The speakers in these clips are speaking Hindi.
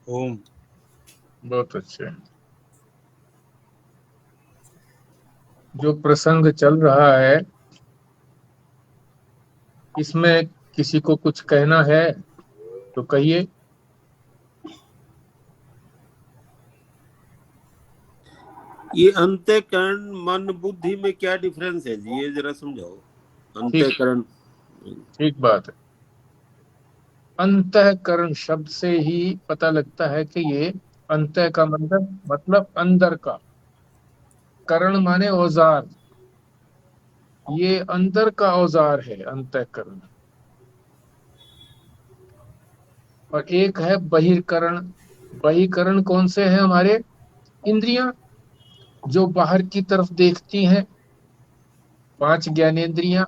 ओम। बहुत अच्छे। जो प्रसंग चल रहा है इसमें किसी को कुछ कहना है तो कहिए। ये अंतःकरण मन बुद्धि में क्या डिफरेंस है जी, ये जरा समझाओ। ठीक, अंतःकरण। ठीक बात है। अंतःकरण शब्द से ही पता लगता है कि ये अंत का मतलब अंदर का, करण माने औजार, ये अंदर का औजार है अंतःकरण। और एक है बहिर्करण। बहिर्करण कौन से हैं? हमारे इंद्रियां, जो बाहर की तरफ देखती हैं, पांच ज्ञानेंद्रियां,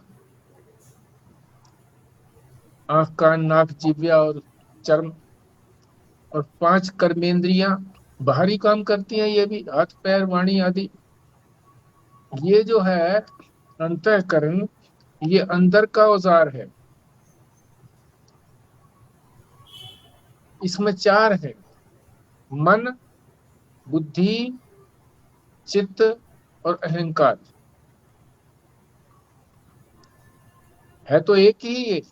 आंख कान नाक जिह्वा और चर्म। और पांच कर्मेंद्रियां बाहरी काम करती हैं, ये भी हाथ पैर वाणी आदि। ये जो है अंतःकरण, ये अंदर का औजार है। इसमें चार है: मन, बुद्धि, चित्त और अहंकार। है तो एक ही ये,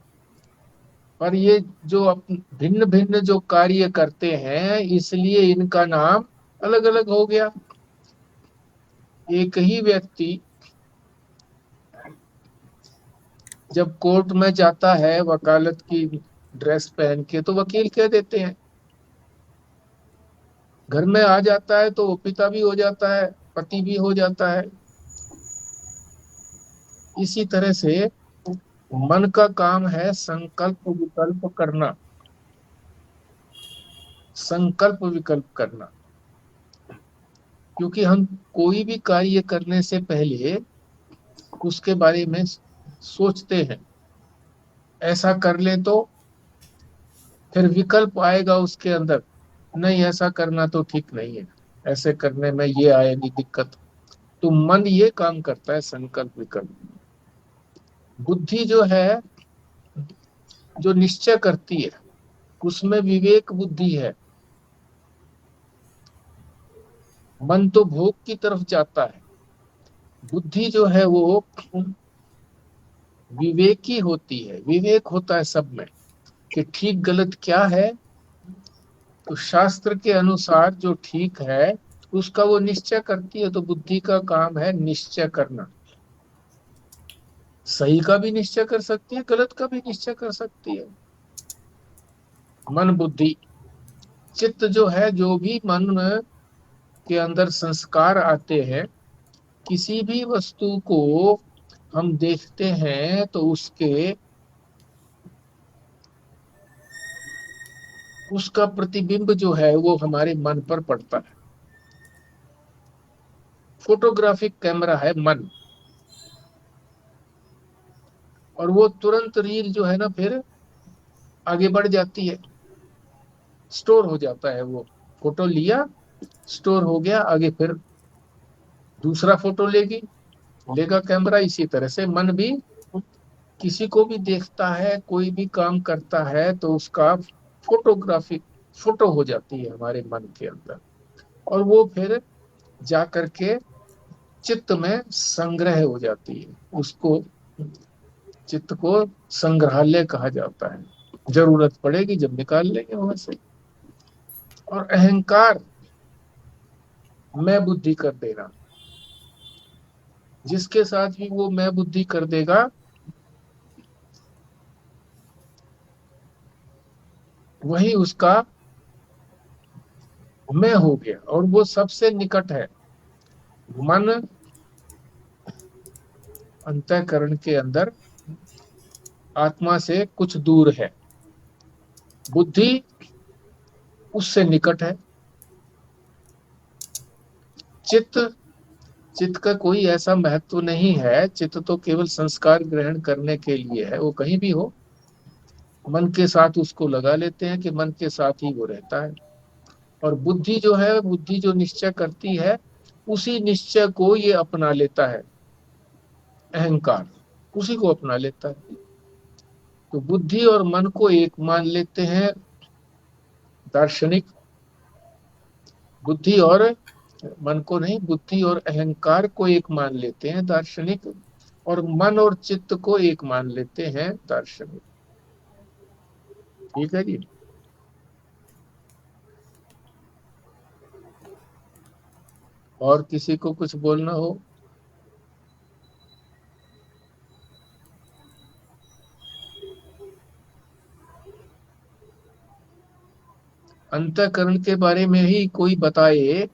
पर ये जो भिन्न भिन्न जो कार्य करते हैं, इसलिए इनका नाम अलग अलग हो गया। एक ही व्यक्ति जब कोर्ट में जाता है वकालत की ड्रेस पहन के, तो वकील कह देते हैं। घर में आ जाता है तो वो पिता भी हो जाता है, पति भी हो जाता है। इसी तरह से मन का काम है संकल्प विकल्प करना। संकल्प विकल्प करना, क्योंकि हम कोई भी कार्य करने से पहले उसके बारे में सोचते हैं। ऐसा कर ले तो फिर विकल्प आएगा उसके अंदर, नहीं ऐसा करना तो ठीक नहीं है, ऐसे करने में ये आएगी दिक्कत। तो मन ये काम करता है, संकल्प विकल्प। बुद्धि जो है, जो निश्चय करती है, उसमें विवेक बुद्धि है। मन तो भोग की तरफ जाता है, बुद्धि जो है वो विवेकी होती है। विवेक होता है सब में कि ठीक गलत क्या है। तो शास्त्र के अनुसार जो ठीक है उसका वो निश्चय करती है। तो बुद्धि का काम है निश्चय करना। सही का भी निश्चय कर सकती है, गलत का भी निश्चय कर सकती है। मन बुद्धि। चित्त जो है, जो भी मन के अंदर संस्कार आते हैं, किसी भी वस्तु को हम देखते हैं तो उसका प्रतिबिंब जो है वो हमारे मन पर पड़ता है। फोटोग्राफिक कैमरा है मन, और वो तुरंत रील जो है ना फिर आगे बढ़ जाती है, स्टोर हो जाता है। वो फोटो लिया, स्टोर हो गया, आगे फिर दूसरा फोटो लेगा कैमरा। इसी तरह से मन भी किसी को भी देखता है, कोई भी काम करता है तो उसका फोटोग्राफिक फोटो हो जाती है हमारे मन के अंदर। और वो फिर जा करके चित्त में संग्रह हो जाती है। उसको, चित्त को संग्रहालय कहा जाता है। जरूरत पड़ेगी जब निकाल लेंगे वहां से। और अहंकार, मैं बुद्धि कर देना, जिसके साथ भी वो मैं बुद्धि कर देगा, वही उसका मैं हो गया। और वो सबसे निकट है। मन अंतःकरण के अंदर आत्मा से कुछ दूर है, बुद्धि उससे निकट है। चित्त, चित्त का कोई ऐसा महत्व नहीं है। चित्त तो केवल संस्कार ग्रहण करने के लिए है, वो कहीं भी हो मन के साथ उसको लगा लेते हैं कि मन के साथ ही वो रहता है। और बुद्धि जो है, बुद्धि जो निश्चय करती है, उसी निश्चय को ये अपना लेता है। अहंकार उसी को अपना लेता है। तो बुद्धि और मन को एक मान लेते हैं दार्शनिक, बुद्धि और मन को नहीं, बुद्धि और अहंकार को एक मान लेते हैं दार्शनिक, और मन और चित्त को एक मान लेते हैं दार्शनिक। ठीक है जी। और किसी को कुछ बोलना हो? अंतःकरण के बारे में ही कोई बताए,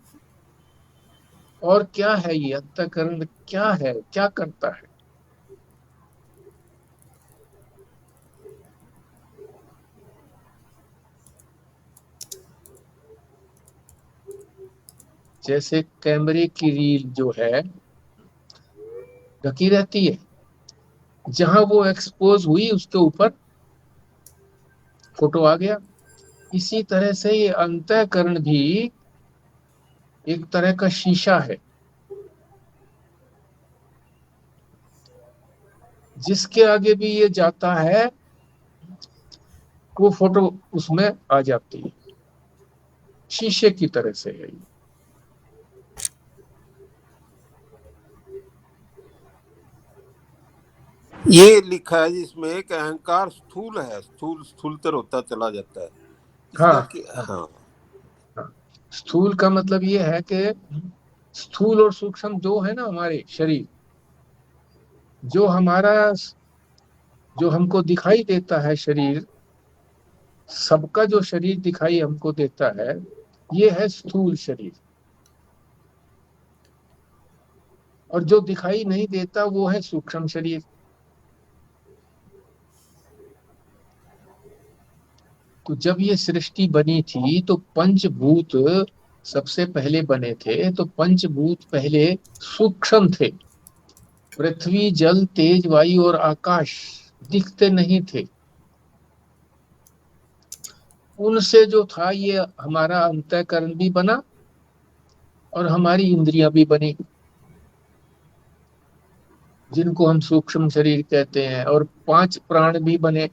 और क्या है ये अंतःकरण, क्या है, क्या करता है? जैसे कैमरे की रील जो है ढकी रहती है, जहां वो एक्सपोज हुई उसके ऊपर फोटो आ गया। इसी तरह से ये अंतःकरण भी एक तरह का शीशा है, जिसके आगे भी ये जाता है, वो फोटो उसमें आ जाती है। शीशे की तरह से है ये। ये लिखा है जिसमें कि अहंकार स्थूल है, स्थूल स्थूलतर होता चला जाता है। हाँ इसका हाँ हाँ। हाँ। स्थूल का मतलब ये है कि स्थूल और सूक्ष्म दो है ना हमारे शरीर। जो हमारा, जो हमको दिखाई देता है शरीर, सबका जो शरीर दिखाई हमको देता है, ये है स्थूल शरीर। और जो दिखाई नहीं देता वो है सूक्ष्म शरीर। तो जब ये सृष्टि बनी थी तो पंचभूत सबसे पहले बने थे। तो पंचभूत पहले सूक्ष्म थे। पृथ्वी, जल, तेज, वायु और आकाश दिखते नहीं थे। उनसे जो था ये हमारा अंतःकरण भी बना, और हमारी इंद्रियां भी बनी, जिनको हम सूक्ष्म शरीर कहते हैं। और पांच प्राण भी बने,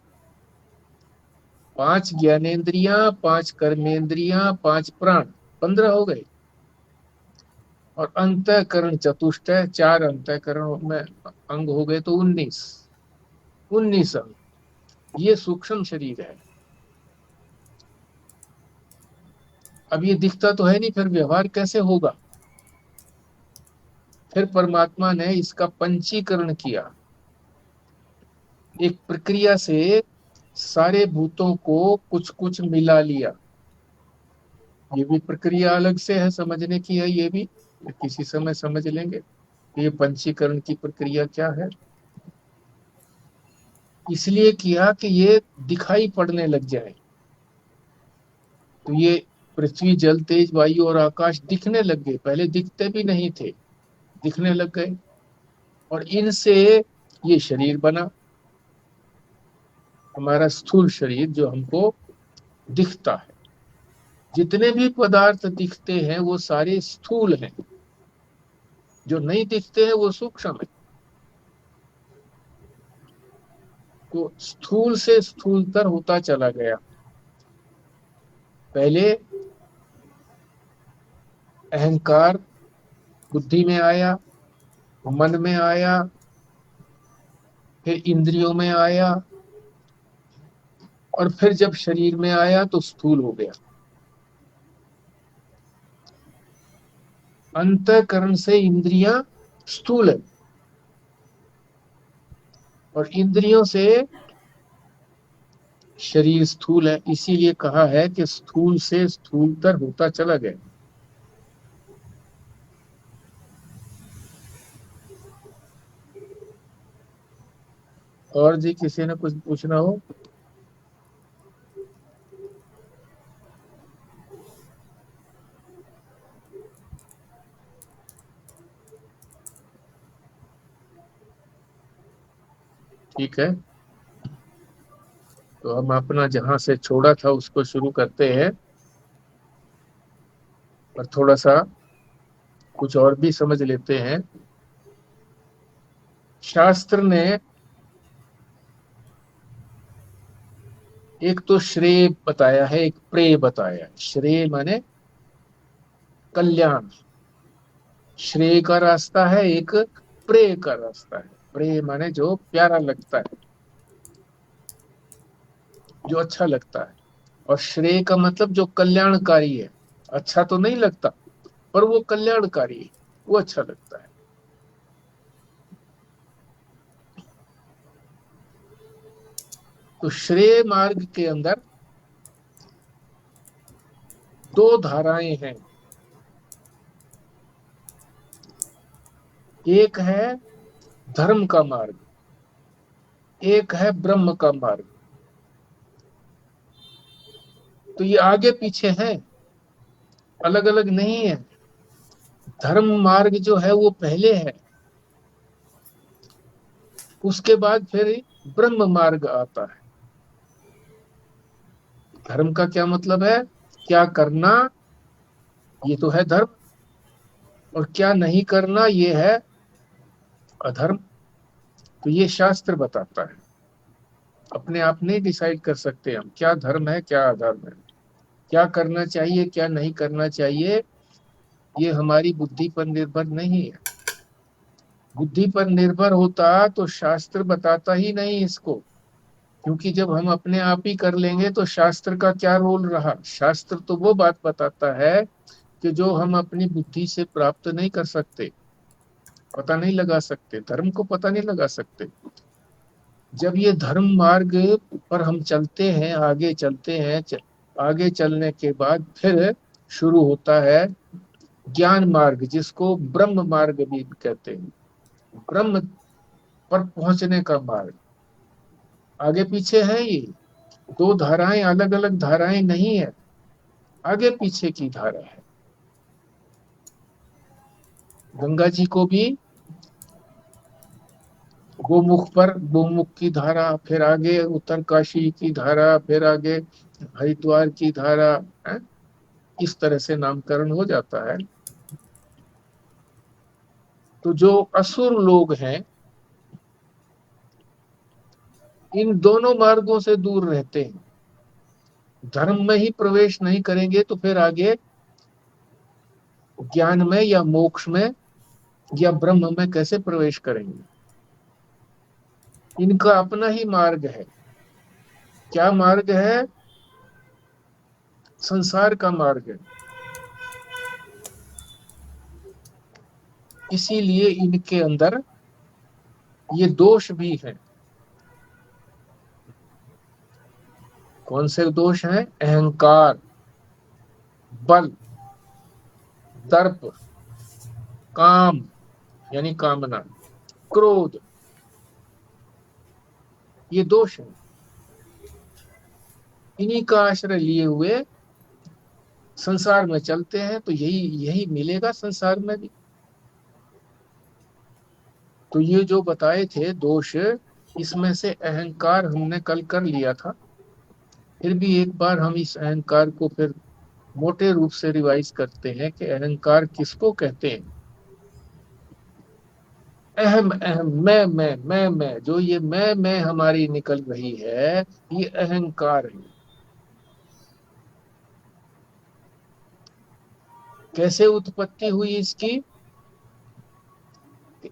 पांच ज्ञानेन्द्रियां, पांच कर्मेंद्रियां, पांच प्राण, 15 हो गए। और अंतःकरण चतुष्ट है, चार अंतःकरण में अंग हो गए तो 19। 19 अंग, ये सूक्ष्म शरीर है। अब ये दिखता तो है नहीं, फिर व्यवहार कैसे होगा? फिर परमात्मा ने इसका पंचीकरण किया, एक प्रक्रिया से सारे भूतों को कुछ कुछ मिला लिया। ये भी प्रक्रिया अलग से है, समझने की है ये भी, किसी समय समझ लेंगे कि ये पंचीकरण की प्रक्रिया क्या है। इसलिए किया कि ये दिखाई पड़ने लग जाए। तो ये पृथ्वी, जल, तेज, वायु और आकाश दिखने लग गए, पहले दिखते भी नहीं थे, दिखने लग गए। और इनसे ये शरीर बना, हमारा स्थूल शरीर जो हमको दिखता है। जितने भी पदार्थ दिखते हैं वो सारे स्थूल हैं, जो नहीं दिखते हैं वो सूक्ष्म है। तो स्थूल से स्थूलतर होता चला गया। पहले अहंकार बुद्धि में आया, मन में आया, फिर इंद्रियों में आया, और फिर जब शरीर में आया तो स्थूल हो गया। अंतःकरण से इंद्रियां स्थूल है, और इंद्रियों से शरीर स्थूल है। इसीलिए कहा है कि स्थूल से स्थूलतर होता चला गया। और जी किसी ने कुछ पूछना हो? ठीक है, तो हम अपना जहां से छोड़ा था उसको शुरू करते हैं, और थोड़ा सा कुछ और भी समझ लेते हैं। शास्त्र ने एक तो श्रेय बताया है, एक प्रेय बताया है। श्रेय माने कल्याण। श्रेय का रास्ता है, एक प्रेय का रास्ता है। प्रेय माने जो प्यारा लगता है, जो अच्छा लगता है। और श्रेय का मतलब जो कल्याणकारी है। अच्छा तो नहीं लगता, पर वो कल्याणकारी है, वो अच्छा लगता है। तो श्रेय मार्ग के अंदर दो धाराएं हैं। एक है धर्म का मार्ग, एक है ब्रह्म का मार्ग। तो ये आगे पीछे हैं, अलग अलग नहीं है। धर्म मार्ग जो है वो पहले है, उसके बाद फिर ब्रह्म मार्ग आता है। धर्म का क्या मतलब है? क्या करना, ये तो है धर्म। और क्या नहीं करना, ये है अधर्म। तो ये शास्त्र बताता है। अपने आप नहीं डिसाइड कर सकते हम क्या धर्म है क्या अधर्म है, क्या करना चाहिए क्या नहीं करना चाहिए। ये हमारी बुद्धि पर निर्भर नहीं है। बुद्धि पर निर्भर होता तो शास्त्र बताता ही नहीं इसको। क्योंकि जब हम अपने आप ही कर लेंगे तो शास्त्र का क्या रोल रहा? शास्त्र तो वो बात बताता है कि जो हम अपनी बुद्धि से प्राप्त नहीं कर सकते, पता नहीं लगा सकते, धर्म को पता नहीं लगा सकते। जब ये धर्म मार्ग पर हम चलते हैं, आगे चलते हैं, आगे चलने के बाद फिर शुरू होता है ज्ञान मार्ग, जिसको ब्रह्म मार्ग भी कहते हैं। ब्रह्म पर पहुंचने का मार्ग। आगे पीछे है ये दो धाराएं, अलग अलग धाराएं नहीं है, आगे पीछे की धारा है। गंगा जी को भी गोमुख पर गोमुख की धारा, फिर आगे उत्तरकाशी की धारा, फिर आगे हरिद्वार की धारा है? इस तरह से नामकरण हो जाता है। तो जो असुर लोग हैं, इन दोनों मार्गों से दूर रहते हैं। धर्म में ही प्रवेश नहीं करेंगे तो फिर आगे ज्ञान में या मोक्ष में या ब्रह्म में कैसे प्रवेश करेंगे? इनका अपना ही मार्ग है। क्या मार्ग है? संसार का मार्ग है। इसीलिए इनके अंदर ये दोष भी हैं। कौन से दोष हैं? अहंकार, बल, दर्प, काम यानी कामना, क्रोध, ये दोष है। इन्हीं का आश्रय लिए हुए संसार में चलते हैं, तो यही यही मिलेगा संसार में भी। तो ये जो बताए थे दोष, इसमें से अहंकार हमने कल कर लिया था। फिर भी एक बार हम इस अहंकार को फिर मोटे रूप से रिवाइज करते हैं कि अहंकार किसको कहते हैं। अहम अहम, मैं, जो ये मैं हमारी निकल रही है, ये अहंकार है। कैसे उत्पत्ति हुई इसकी?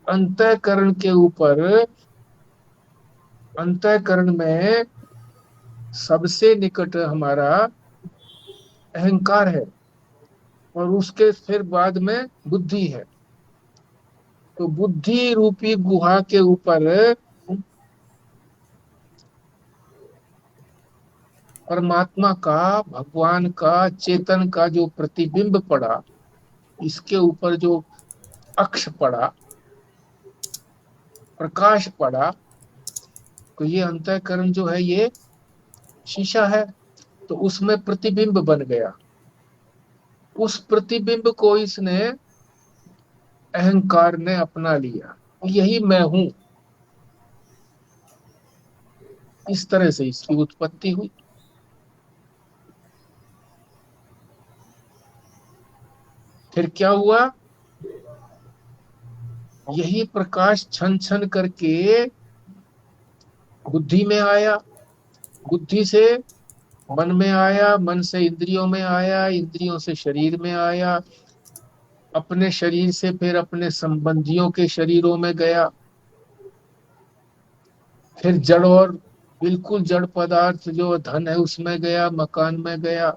अंतःकरण के ऊपर, अंतःकरण में सबसे निकट हमारा अहंकार है, और उसके फिर बाद में बुद्धि है। तो बुद्धि रूपी गुहा के ऊपर परमात्मा का, भगवान का, चेतन का जो प्रतिबिंब पड़ा, इसके ऊपर जो अक्ष पड़ा, प्रकाश पड़ा, तो ये अंतःकरण जो है ये शीशा है। तो उसमें प्रतिबिंब बन गया। उस प्रतिबिंब को इसने, अहंकार ने अपना लिया, यही मैं हूं। इस तरह से इसकी उत्पत्ति हुई। फिर क्या हुआ? यही प्रकाश छन छन करके बुद्धि में आया, बुद्धि से मन में आया, मन से इंद्रियों में आया, इंद्रियों से शरीर में आया, अपने शरीर से फिर अपने संबंधियों के शरीरों में गया, फिर जड़ और बिल्कुल जड़ पदार्थ जो धन है उसमें गया, मकान में गया,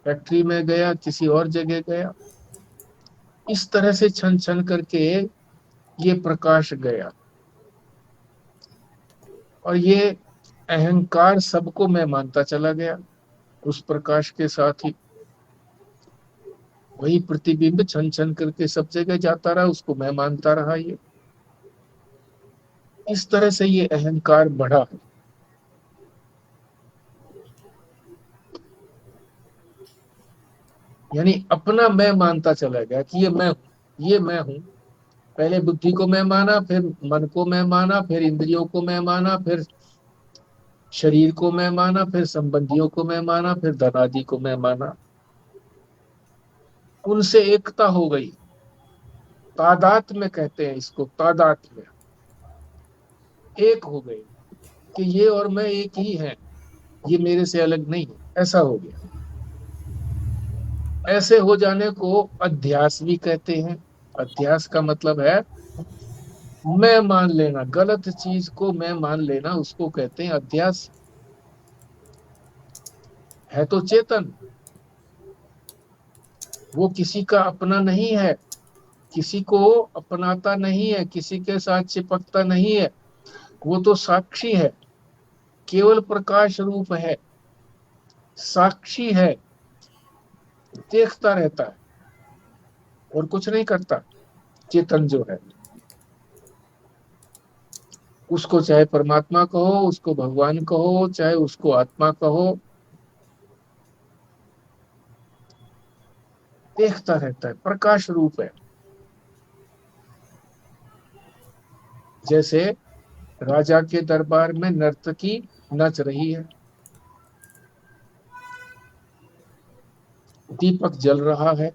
फैक्ट्री में गया, किसी और जगह गया। इस तरह से छन छन करके ये प्रकाश गया। और ये अहंकार सबको मैं मानता चला गया उस प्रकाश के साथ ही। वही प्रतिबिंब छन छन करके सब जगह जाता रहा, उसको मैं मानता रहा। ये इस तरह से ये अहंकार बढ़ा है। यानी अपना मैं मानता चला गया कि ये मैं हूं, ये मैं हूं। पहले बुद्धि को मैं माना, फिर मन को मैं माना, फिर इंद्रियों को मैं माना, फिर शरीर को मैं माना, फिर संबंधियों को मैं माना, फिर धन आदि को मैं माना। उनसे एकता हो गई। तादात्म्य में कहते हैं इसको, तादात्म्य में एक हो गए कि ये और मैं एक ही हैं, ये मेरे से अलग नहीं है, ऐसा हो गया। ऐसे हो जाने को अध्यास भी कहते हैं। अध्यास का मतलब है मैं मान लेना, गलत चीज को मैं मान लेना, उसको कहते हैं अध्यास। है तो चेतन, वो किसी का अपना नहीं है, किसी को अपनाता नहीं है, किसी के साथ चिपकता नहीं है। वो तो साक्षी है, केवल प्रकाश रूप है, साक्षी है, देखता रहता है और कुछ नहीं करता। चेतन जो है, उसको चाहे परमात्मा कहो, उसको भगवान कहो, चाहे उसको आत्मा कहो, देखता रहता है, प्रकाश रूप है। जैसे राजा के दरबार में नर्तकी नच रही है, दीपक जल रहा है,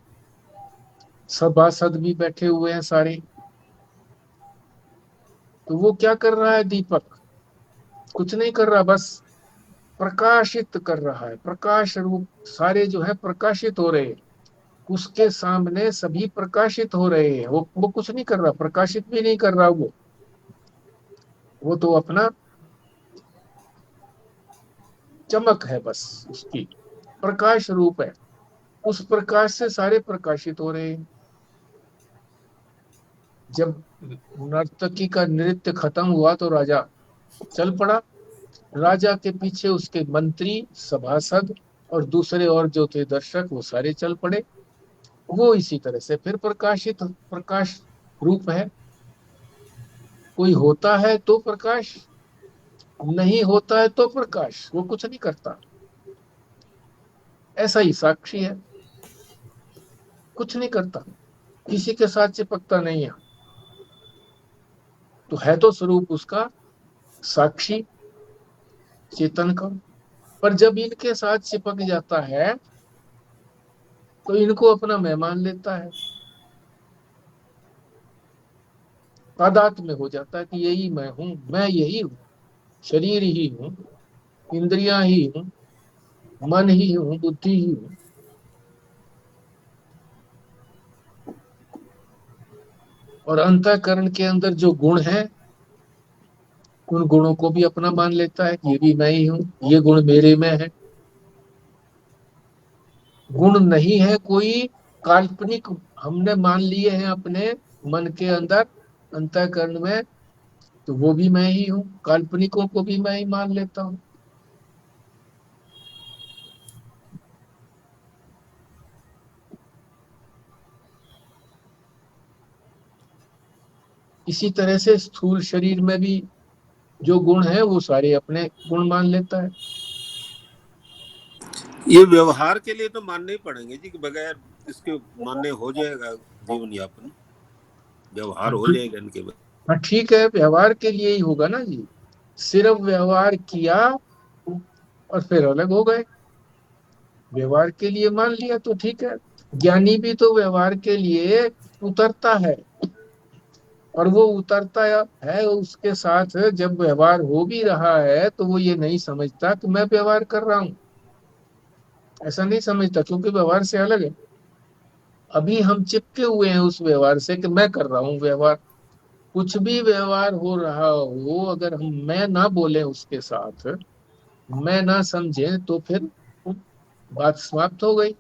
सभासद भी बैठे हुए हैं सारे। तो वो क्या कर रहा है? दीपक कुछ नहीं कर रहा, बस प्रकाशित कर रहा है, प्रकाश रूप। सारे जो है प्रकाशित हो रहे हैं, उसके सामने सभी प्रकाशित हो रहे हैं। वो कुछ नहीं कर रहा, प्रकाशित भी नहीं कर रहा। वो तो अपना चमक है बस, उसकी प्रकाश रूप है। उस प्रकाश से सारे प्रकाशित हो रहे हैं। जब नर्तकी का नृत्य खत्म हुआ तो राजा चल पड़ा। राजा के पीछे उसके मंत्री, सभासद और दूसरे और जो थे दर्शक, वो सारे चल पड़े। वो इसी तरह से फिर प्रकाशित, प्रकाश रूप है। कोई होता है तो प्रकाश, नहीं होता है तो प्रकाश, वो कुछ नहीं करता। ऐसा ही साक्षी है, कुछ नहीं करता, किसी के साथ चिपकता नहीं है। तो है तो स्वरूप उसका साक्षी, चेतन का। पर जब इनके साथ चिपक जाता है तो इनको अपना मैं मान लेता है, तादात में हो जाता है कि यही मैं हूं, मैं यही हूं, शरीर ही हूं, इंद्रियां ही हूं, मन ही हूं, बुद्धि ही हूं। और अंतःकरण के अंदर जो गुण है, उन गुणों को भी अपना मान लेता है कि ये भी मैं ही हूं, ये गुण मेरे में है। गुण नहीं है कोई, काल्पनिक हमने मान लिए हैं अपने मन के अंदर, अंतःकरण में। तो वो भी मैं ही हूँ, काल्पनिकों को भी मैं ही मान लेता हूँ। इसी तरह से स्थूल शरीर में भी जो गुण है वो सारे अपने गुण मान लेता है। ये व्यवहार के लिए तो मानने ही पड़ेंगे जी, कि बगैर इसके मानने हो जाएगा जीवन यापन, व्यवहार हो जाएगा इनके बाद। हाँ ठीक है, व्यवहार के लिए ही होगा ना जी। सिर्फ व्यवहार किया और फिर अलग हो गए। व्यवहार के लिए मान लिया तो ठीक है। ज्ञानी भी तो व्यवहार के लिए उतरता है, और वो उतरता है उसके साथ। जब व्यवहार हो भी रहा है तो वो ये नहीं समझता कि मैं व्यवहार कर रहा हूं, ऐसा नहीं समझता, क्योंकि व्यवहार से अलग है। अभी हम चिपके हुए हैं उस व्यवहार से कि मैं कर रहा हूँ व्यवहार। कुछ भी व्यवहार हो रहा हो, अगर हम मैं ना बोले उसके साथ, मैं ना समझे, तो फिर बात समाप्त हो गई।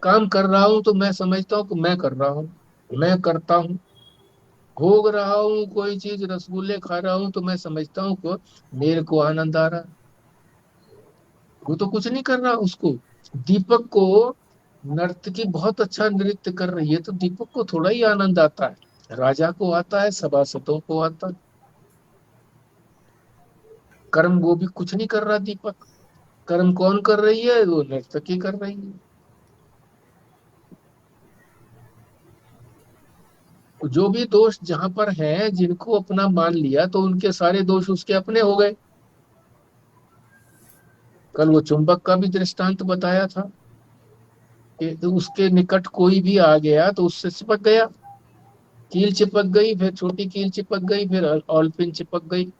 काम कर रहा हूं तो मैं समझता हूँ कि मैं कर रहा हूँ, मैं करता हूँ। भोग रहा हूँ कोई चीज, रसगुल्ले खा रहा हूँ, तो मैं समझता हूँ को मेरे को आनंद आ रहा है। वो तो कुछ नहीं कर रहा उसको। दीपक को नर्तकी बहुत अच्छा नृत्य कर रही है तो दीपक को थोड़ा ही आनंद आता है, राजा को आता है, सभासदों को आता है। कर्म वो भी कुछ नहीं कर रहा दीपक। कर्म कौन कर रही है? वो नर्तकी कर रही है। जो भी दोष जहां पर हैं, जिनको अपना मान लिया, तो उनके सारे दोष उसके अपने हो गए। कल वो चुंबक का भी दृष्टांत बताया था कि तो उसके निकट कोई भी आ गया तो उससे चिपक गया। कील चिपक गई, फिर छोटी कील चिपक गई, फिर ऑलपिन चिपक गई।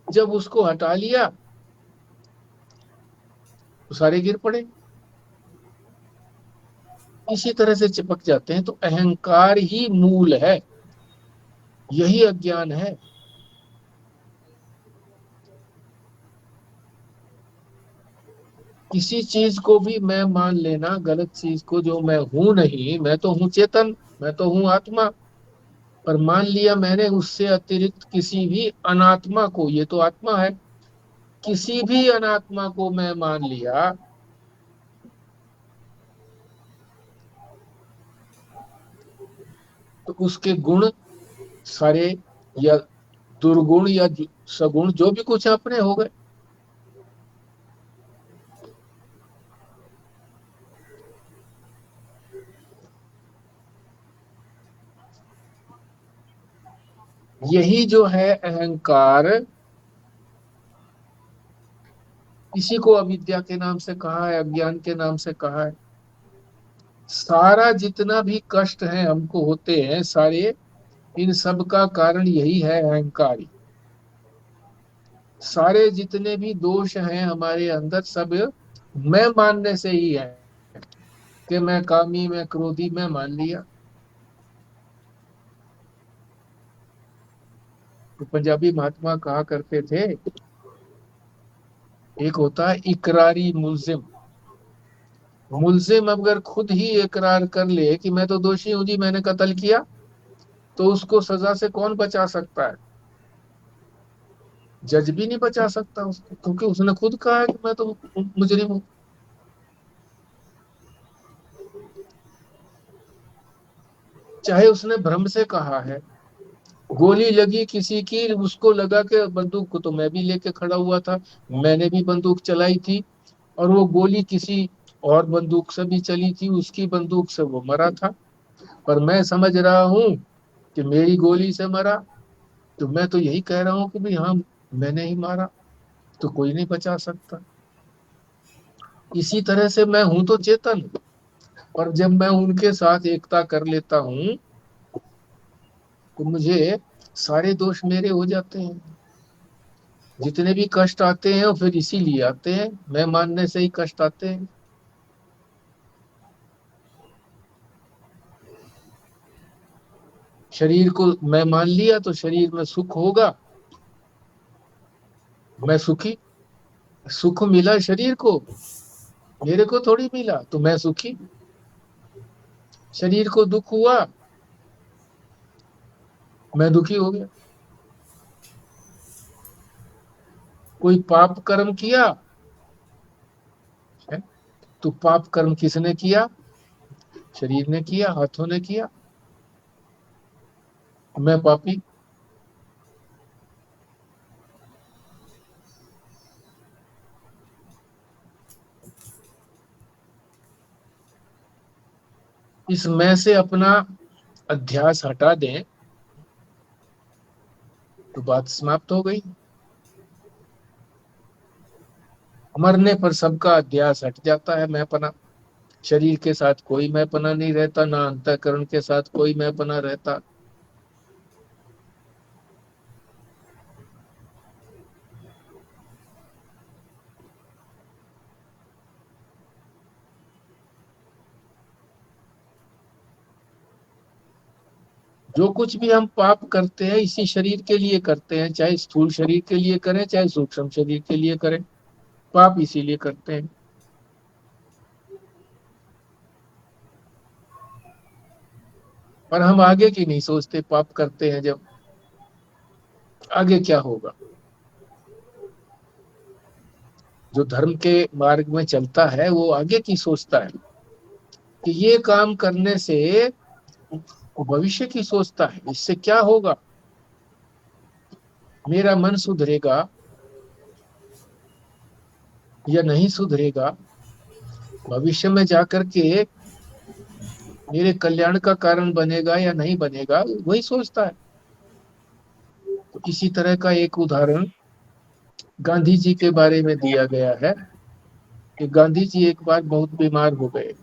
जब उसको हटा लिया तो सारे गिर पड़े। इसी तरह से चिपक जाते हैं। तो अहंकार ही मूल है, यही अज्ञान है। किसी चीज को भी मैं मान लेना, गलत चीज को, जो मैं हूं नहीं, मैं तो हूं चेतन, मैं तो हूं आत्मा। पर मान लिया मैंने उससे अतिरिक्त किसी भी अनात्मा को, ये तो आत्मा है, किसी भी अनात्मा को मैं मान लिया, तो उसके गुण सारे, या दुर्गुण या सगुण, जो भी कुछ है, अपने हो गए। यही जो है अहंकार, इसी को अविद्या के नाम से कहा है, अज्ञान के नाम से कहा है। सारा जितना भी कष्ट है हमको होते हैं सारे, इन सब का कारण यही है अहंकार ही। सारे जितने भी दोष हैं हमारे अंदर, सब मैं मानने से ही है, कि मैं कामी, मैं क्रोधी, मैं मान लिया। तो पंजाबी महात्मा कहा करते थे, एक होता है इकरारी मुलजिम। मुलजिम अगर खुद ही इकरार कर ले कि मैं तो दोषी हूं जी, मैंने कत्ल किया, तो उसको सजा से कौन बचा सकता है? जज भी नहीं बचा सकता उसको, क्योंकि उसने खुद कहा है कि मैं तो मुजरिम हूं। चाहे उसने भ्रम से कहा है। गोली लगी किसी की, उसको लगा कि बंदूक को तो मैं भी लेके खड़ा हुआ था, मैंने भी बंदूक चलाई थी, और वो गोली किसी और बंदूक से भी चली थी, उसकी बंदूक से वो मरा था। पर मैं समझ रहा हूं कि मेरी गोली से मरा, तो मैं तो यही कह रहा हूँ कि भाई हाँ, मैंने ही मारा, तो कोई नहीं बचा सकता। इसी तरह से मैं हूं तो चेतन, और जब मैं उनके साथ एकता कर लेता हूं, तो मुझे सारे दोष मेरे हो जाते हैं। जितने भी कष्ट आते हैं वो फिर इसीलिए आते हैं, मैं मानने से ही कष्ट आते हैं। शरीर को मैं मान लिया तो शरीर में सुख होगा, मैं सुखी। सुख मिला शरीर को, मेरे को थोड़ी मिला, तो मैं सुखी। शरीर को दुख हुआ, मैं दुखी हो गया। कोई पाप कर्म किया है, तो पाप कर्म किसने किया? शरीर ने किया, हाथों ने किया, मैं पापी। इस मैं से अपना अध्यास हटा दें तो बात समाप्त हो गई। मरने पर सबका अध्यास हट जाता है, मैंपना। शरीर के साथ कोई मैंपना नहीं रहता, ना अंतःकरण के साथ कोई मैंपना रहता। जो कुछ भी हम पाप करते हैं इसी शरीर के लिए करते हैं, चाहे स्थूल शरीर के लिए करें चाहे सूक्ष्म शरीर के लिए करें, पाप इसीलिए करते हैं। पर हम आगे की नहीं सोचते, पाप करते हैं जब, आगे क्या होगा। जो धर्म के मार्ग में चलता है वो आगे की सोचता है कि ये काम करने से, वो भविष्य की सोचता है, इससे क्या होगा, मेरा मन सुधरेगा या नहीं सुधरेगा, भविष्य में जाकर के मेरे कल्याण का कारण बनेगा या नहीं बनेगा, वही सोचता है। तो इसी तरह का एक उदाहरण गांधी जी के बारे में दिया गया है कि गांधी जी एक बार बहुत बीमार हो गए,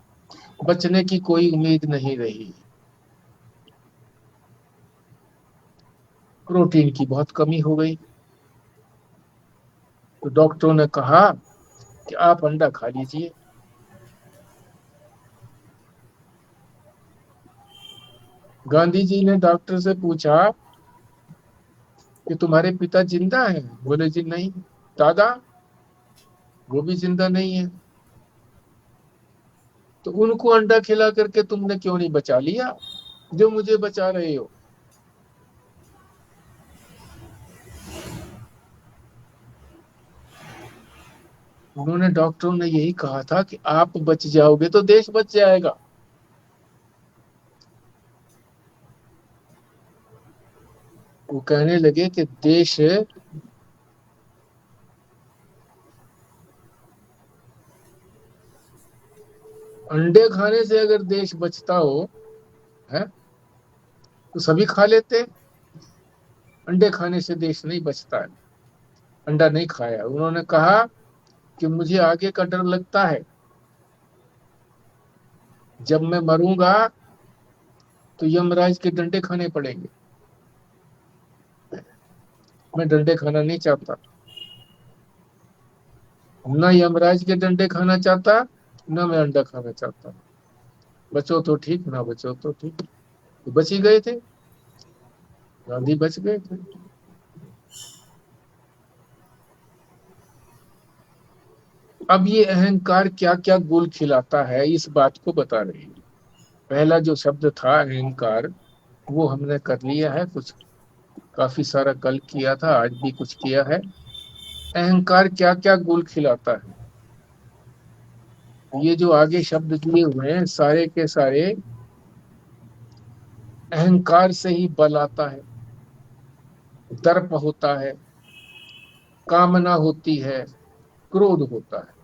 बचने की कोई उम्मीद नहीं रही, प्रोटीन की बहुत कमी हो गई। तो डॉक्टरों ने कहा कि आप अंडा खा लीजिए। गांधी जी ने डॉक्टर से पूछा कि तुम्हारे पिता जिंदा हैं? बोले जी नहीं। दादा? वो भी जिंदा नहीं है। तो उनको अंडा खिला करके तुमने क्यों नहीं बचा लिया जो मुझे बचा रहे हो? उन्होंने, डॉक्टरों ने यही कहा था कि आप बच जाओगे तो देश बच जाएगा। वो कहने लगे कि देश, अंडे खाने से अगर देश बचता हो है तो सभी खा लेते। अंडे खाने से देश नहीं बचता है। अंडा नहीं खाया। उन्होंने कहा कि मुझे आगे का डर लगता है, जब मैं मरूंगा तो यमराज के डंडे खाने पड़ेंगे। मैं डंडे खाना नहीं चाहता, ना यमराज के डंडे खाना चाहता, ना मैं अंडा खाना चाहता। बचो तो ठीक, ना बचो तो ठीक। तो बच ही गए थे, गांधी बच गए थे। अब ये अहंकार क्या क्या गुल खिलाता है इस बात को बता रही है। पहला जो शब्द था अहंकार, वो हमने कर लिया है, कुछ काफी सारा कल किया था, आज भी कुछ किया है। अहंकार क्या क्या गुल खिलाता है, ये जो आगे शब्द दिए हुए हैं सारे के सारे, अहंकार से ही बल आता है, दर्प होता है, कामना होती है, क्रोध होता है।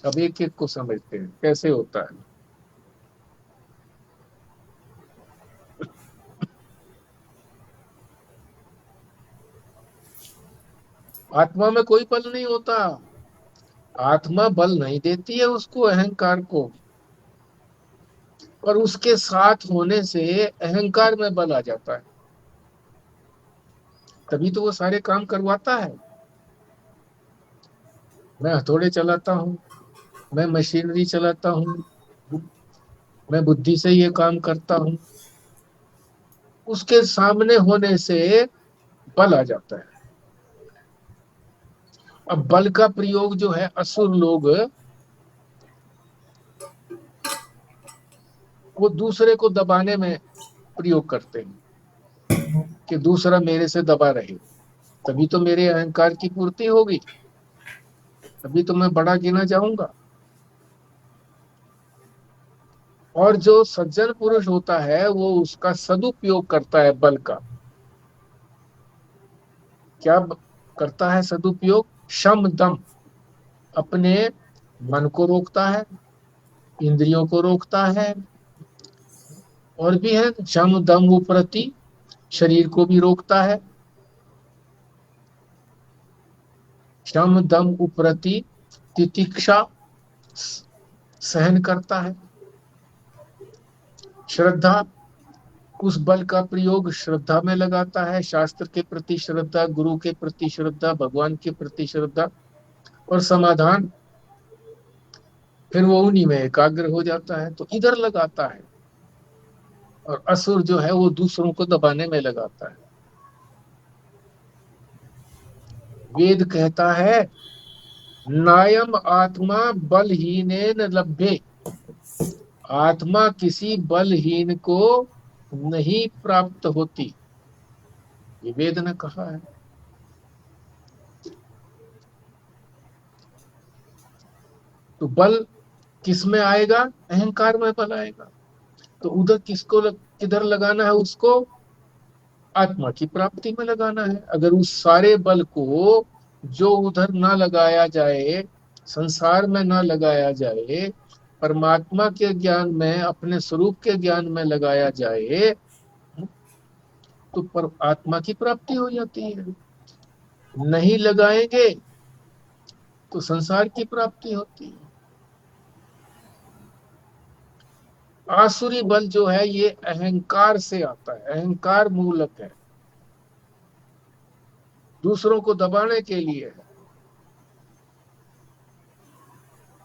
अब एक एक को समझते हैं कैसे होता है। आत्मा में कोई बल नहीं होता। आत्मा बल नहीं देती है उसको, अहंकार को, पर उसके साथ होने से अहंकार में बल आ जाता है। तभी तो वो सारे काम करवाता है। मैं हथौड़े चलाता हूँ, मैं मशीनरी चलाता हूँ, मैं बुद्धि से ये काम करता हूँ, उसके सामने होने से बल आ जाता है। अब बल का प्रयोग जो है असुर लोग, वो दूसरे को दबाने में प्रयोग करते हैं कि दूसरा मेरे से दबा रहे, तभी तो मेरे अहंकार की पूर्ति होगी, तभी तो मैं बड़ा गिना जाऊंगा। और जो सज्जन पुरुष होता है वो उसका सदुपयोग करता है बल का। क्या करता है सदुपयोग? शम दम, अपने मन को रोकता है, इंद्रियों को रोकता है, और भी है शम दम उपरति, शरीर को भी रोकता है। शम दम उपरति तितिक्षा, सहन करता है। श्रद्धा, उस बल का प्रयोग श्रद्धा में लगाता है, शास्त्र के प्रति श्रद्धा, गुरु के प्रति श्रद्धा, भगवान के प्रति श्रद्धा। और समाधान, फिर वो उन्हीं में एकाग्र हो जाता है, तो इधर लगाता है। और असुर जो है वो दूसरों को दबाने में लगाता है। वेद कहता है नायम आत्मा बलहीनेन लभ्ये, आत्मा किसी बलहीन को नहीं प्राप्त होती, ये वेद ने कहा है। तो बल किस में आएगा? अहंकार में बल आएगा। तो उधर किधर लगाना है उसको? आत्मा की प्राप्ति में लगाना है। अगर उस सारे बल को जो उधर ना लगाया जाए, संसार में ना लगाया जाए, परमात्मा के ज्ञान में, अपने स्वरूप के ज्ञान में लगाया जाए, तो पर आत्मा की प्राप्ति हो जाती है। नहीं लगाएंगे तो संसार की प्राप्ति होती है। आसुरी बल जो है ये अहंकार से आता है, अहंकार मूलक है, दूसरों को दबाने के लिए है।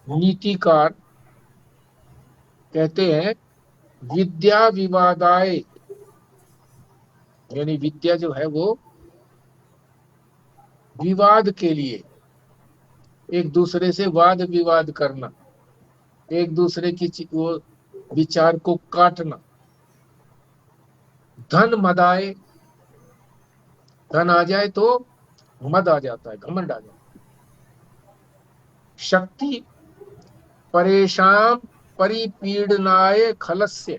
नीतिकार कहते हैं विद्या विवादाय, यानी विद्या जो है वो विवाद के लिए, एक दूसरे से वाद विवाद करना, एक दूसरे की वो विचार को काटना। धन मदाए, धन आ जाए तो मद आ जाता है, घमंड आ जाता है। शक्ति परेशान परिपीडनाय खलस्य,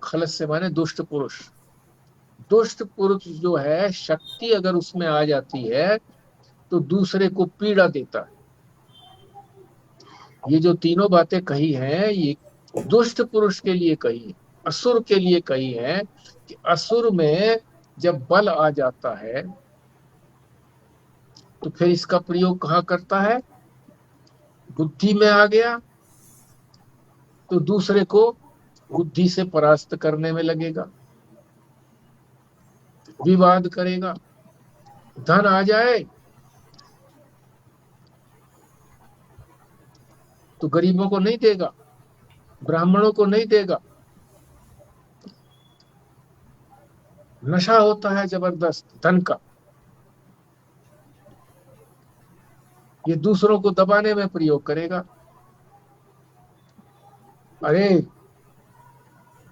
खलस्य माने दुष्ट पुरुष। दुष्ट पुरुष जो है, शक्ति अगर उसमें आ जाती है तो दूसरे को पीड़ा देता है। ये जो तीनों बातें कही हैं ये दुष्ट पुरुष के लिए कही है, असुर के लिए कही है कि असुर में जब बल आ जाता है तो फिर इसका प्रयोग कहाँ करता है? बुद्धि में आ गया तो दूसरे को बुद्धि से परास्त करने में लगेगा, विवाद करेगा। धन आ जाए तो गरीबों को नहीं देगा, ब्राह्मणों को नहीं देगा। नशा होता है जबरदस्त धन का, ये दूसरों को दबाने में प्रयोग करेगा। अरे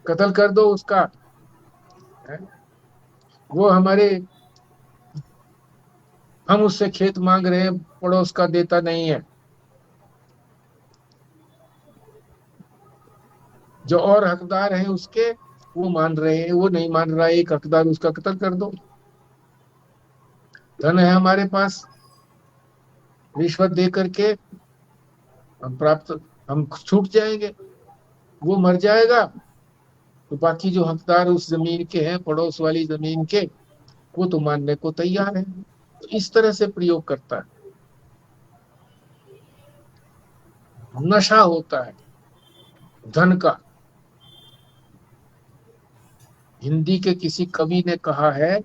कत्ल कर दो उसका, है? वो हमारे, हम उससे खेत मांग रहे हैं, पड़ोस का देता नहीं है। जो और हकदार हैं उसके, वो मान रहे हैं, वो नहीं मान रहा है, एक हकदार उसका कत्ल कर दो। धन है हमारे पास, रिश्वत दे करके हम छूट जाएंगे, वो मर जाएगा तो बाकी जो हकदार उस जमीन के हैं, पड़ोस वाली जमीन के, वो तो मानने को तैयार है। तो इस तरह से प्रयोग करता है। नशा होता है धन का। हिंदी के किसी कवि ने कहा है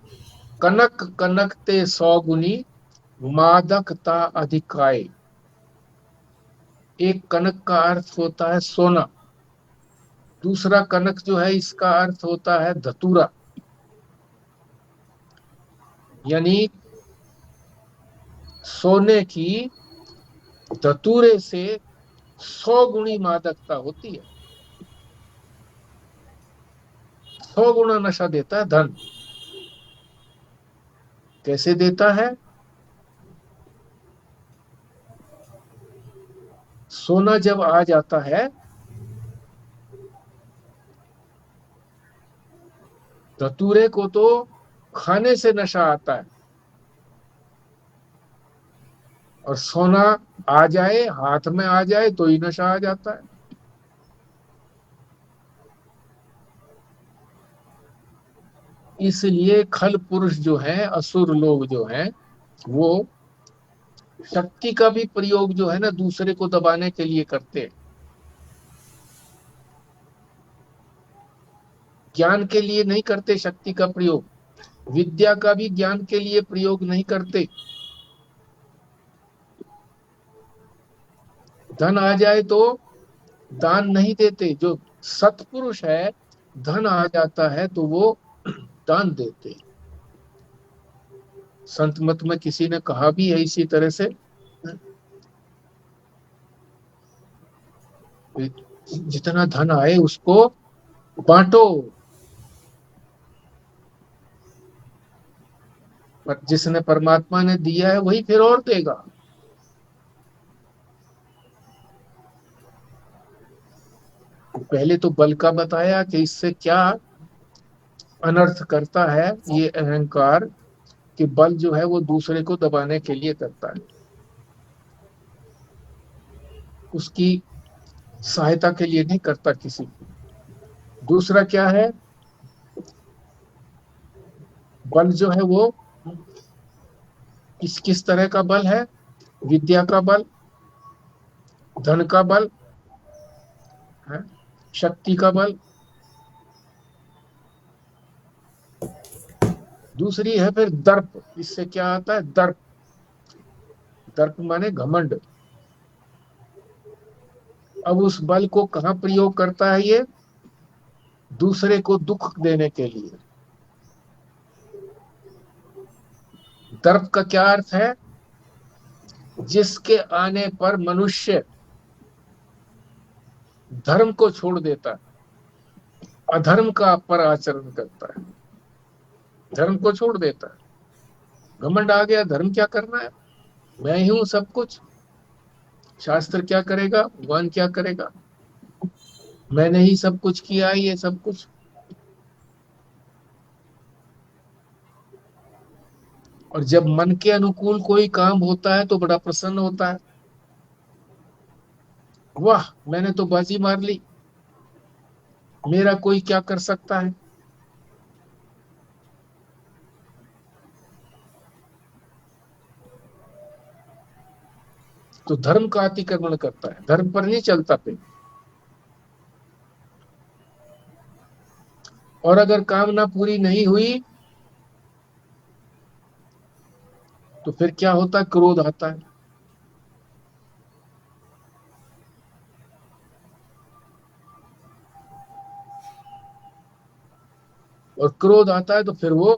कनक कनक ते 100 गुनी मादकता अधिकाय। एक कनक का अर्थ होता है सोना, दूसरा कनक जो है इसका अर्थ होता है धतूरा, यानी सोने की धतूरे से 100 गुणी मादकता होती है। 100 गुना नशा देता है धन। कैसे देता है? सोना जब आ जाता है धतूरे को तो खाने से नशा आता है, और सोना आ जाए, हाथ में आ जाए तो ही नशा आ जाता है। इसलिए खल पुरुष जो है, असुर लोग जो हैं, वो शक्ति का भी प्रयोग जो है ना दूसरे को दबाने के लिए करते हैं। ज्ञान के लिए नहीं करते शक्ति का प्रयोग, विद्या का भी ज्ञान के लिए प्रयोग नहीं करते। धन आ जाए तो दान नहीं देते, जो सत्पुरुष है, धन आ जाता है तो वो दान देते हैं। संत मत में किसी ने कहा भी है इसी तरह से, जितना धन आए उसको बांटो, पर जिसने परमात्मा ने दिया है वही फिर और देगा। पहले तो बल का बताया कि इससे क्या अनर्थ करता है ये अहंकार, कि बल जो है वो दूसरे को दबाने के लिए करता है, उसकी सहायता के लिए नहीं करता किसी की। दूसरा क्या है, बल जो है वो किस किस तरह का बल है, विद्या का बल, धन का बल है, शक्ति का बल। दूसरी है फिर दर्प, इससे क्या आता है, दर्प। दर्प माने घमंड। अब उस बल को कहाँ प्रयोग करता है ये, दूसरे को दुख देने के लिए। दर्प का क्या अर्थ है, जिसके आने पर मनुष्य धर्म को छोड़ देता है, अधर्म का पर आचरण करता है, धर्म को छोड़ देता है। घमंड आ गया, धर्म क्या करना है, मैं ही हूं सब कुछ, शास्त्र क्या करेगा, भगवान क्या करेगा, मैंने ही सब कुछ किया है, ये सब कुछ। और जब मन के अनुकूल कोई काम होता है तो बड़ा प्रसन्न होता है, वाह मैंने तो बाजी मार ली, मेरा कोई क्या कर सकता है। तो धर्म का अतिक्रमण करता है, धर्म पर नहीं चलता फिर। और अगर कामना पूरी नहीं हुई तो फिर क्या होता है, क्रोध आता है। और क्रोध आता है तो फिर वो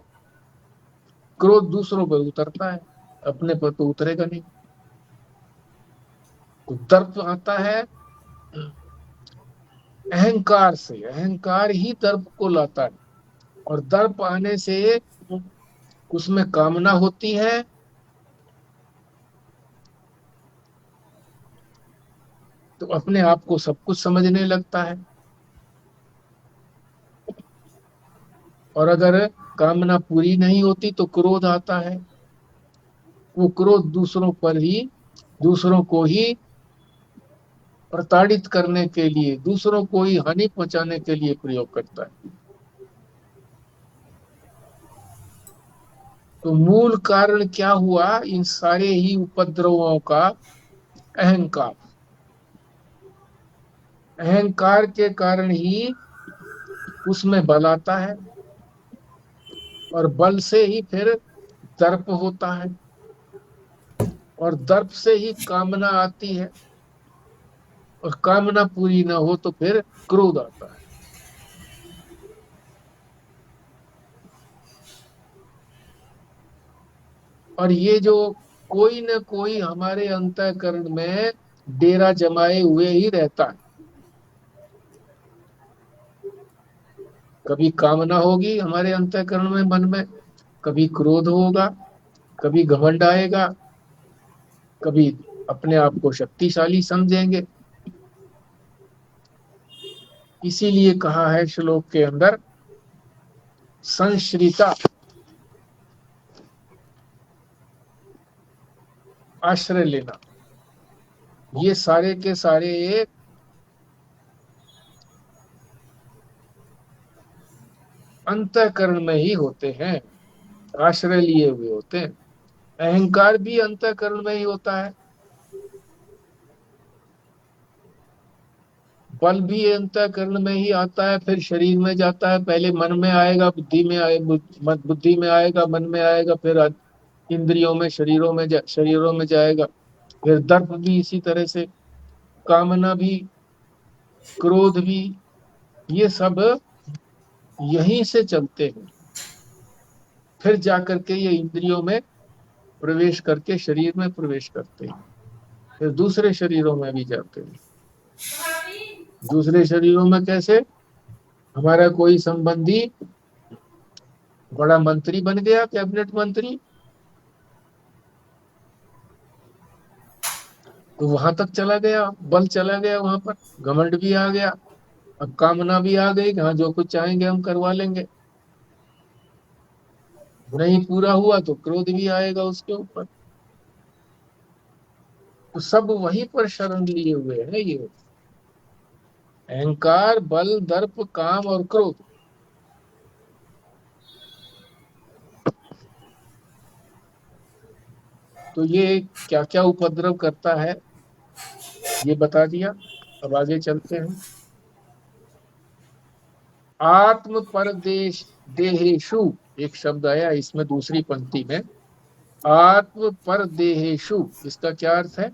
क्रोध दूसरों पर उतरता है, अपने पर तो उतरेगा नहीं। तो दर्प आता है अहंकार से, अहंकार ही दर्प को लाता है। और दर्प आने से उसमें कामना होती है, तो अपने आप को सब कुछ समझने लगता है। और अगर कामना पूरी नहीं होती तो क्रोध आता है, वो क्रोध दूसरों पर ही, दूसरों को ही प्रताड़ित करने के लिए, दूसरों को ही हानि पहुंचाने के लिए प्रयोग करता है। तो मूल कारण क्या हुआ इन सारे ही उपद्रवों का, अहंकार। अहंकार के कारण ही उसमें बल आता है, और बल से ही फिर दर्प होता है, और दर्प से ही कामना आती है, और कामना पूरी ना हो तो फिर क्रोध आता है। और ये जो कोई न कोई हमारे अंतःकरण में डेरा जमाए हुए ही रहता है। कभी कामना होगी हमारे अंतःकरण में, मन में, कभी क्रोध होगा, कभी घमंड आएगा, कभी अपने आप को शक्तिशाली समझेंगे। इसीलिए कहा है श्लोक के अंदर, संश्रिता, आश्रय लेना। ये सारे के सारे एक अंतःकरण में ही होते हैं, आश्रय लिए हुए होते हैं। अहंकार भी अंतःकरण में ही होता है, बल भी अंतःकरण में ही आता है, फिर शरीर में जाता है, पहले मन में आएगा, बुद्धि में आए, बुद्धि में आएगा, मन में आएगा, फिर इंद्रियों में, शरीरों में जाएगा। फिर दर्प भी इसी तरह से, कामना भी, क्रोध भी, ये सब यहीं से चलते हैं, फिर जाकर के ये इंद्रियों में प्रवेश करके शरीर में प्रवेश करते हैं, फिर दूसरे शरीरों में भी जाते हैं। दूसरे शरीरों में कैसे? हमारा कोई संबंधी बड़ा मंत्री बन गया, कैबिनेट मंत्री, तो वहां तक चला गया, बल चला गया, वहां पर घमंड भी आ गया, अब कामना भी आ गई कि हाँ जो कुछ चाहेंगे हम करवा लेंगे। नहीं पूरा हुआ तो क्रोध भी आएगा उसके ऊपर। तो सब वहीं पर शरण लिए हुए हैं ये, अहंकार, बल, दर्प, काम और क्रोध। तो ये क्या क्या उपद्रव करता है ये बता दिया। अब आगे चलते हैं। आत्म परदेश देहेशु, एक शब्द आया इसमें दूसरी पंक्ति में, आत्म परदेहेशु, इसका क्या अर्थ है?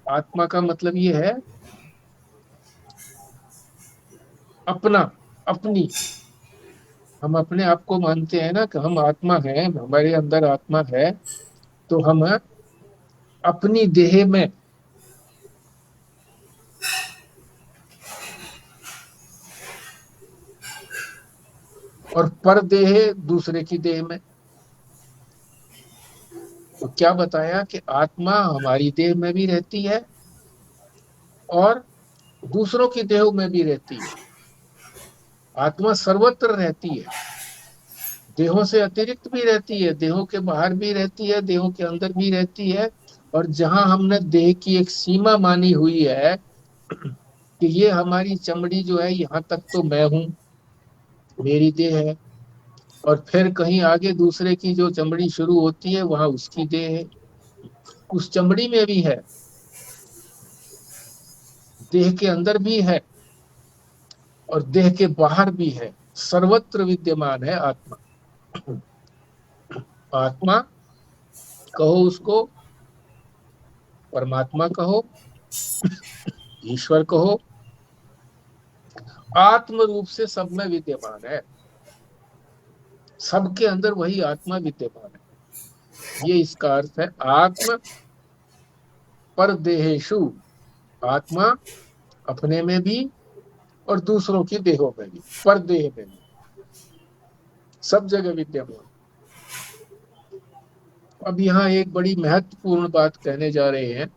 आत्मा का मतलब ये है अपना, अपनी। हम अपने आप को मानते हैं ना कि हम आत्मा है, हमारे अंदर आत्मा है, तो हम अपनी देह में, और पर देह दूसरे की देह में। तो क्या बताया कि आत्मा हमारी देह में भी रहती है और दूसरों की देहों में भी रहती है। आत्मा सर्वत्र रहती है, देहों से अतिरिक्त भी रहती है, देहों के बाहर भी रहती है, देहों के अंदर भी रहती है। और जहां हमने देह की एक सीमा मानी हुई है कि ये हमारी चमड़ी जो है यहाँ तक तो मैं हूं, मेरी देह है, और फिर कहीं आगे दूसरे की जो चमड़ी शुरू होती है वहां उसकी देह है, उस चमड़ी में भी है, देह के अंदर भी है और देह के बाहर भी है, सर्वत्र विद्यमान है आत्मा। आत्मा कहो उसको, परमात्मा कहो, ईश्वर कहो, आत्म रूप से सब में विद्यमान है, सबके अंदर वही आत्मा विद्यमान है। ये इसका अर्थ है आत्म परदेहेषु, आत्मा अपने में भी और दूसरों की देहों में भी, पर देह में भी, सब जगह विद्यमान। अब यहाँ एक बड़ी महत्वपूर्ण बात कहने जा रहे हैं।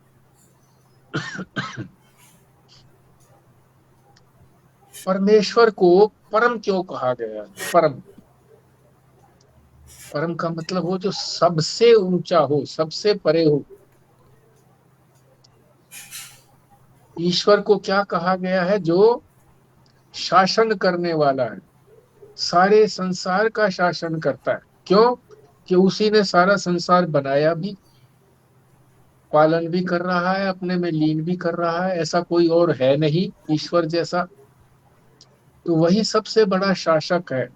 परमेश्वर को परम क्यों कहा गया? परम, परम का मतलब हो जो सबसे ऊंचा हो, सबसे परे हो। ईश्वर को क्या कहा गया है? जो शासन करने वाला है, सारे संसार का शासन करता है। क्यों? कि उसी ने सारा संसार बनाया भी, पालन भी कर रहा है, अपने में लीन भी कर रहा है, ऐसा कोई और है नहीं ईश्वर जैसा। तो वही सबसे बड़ा शासक है।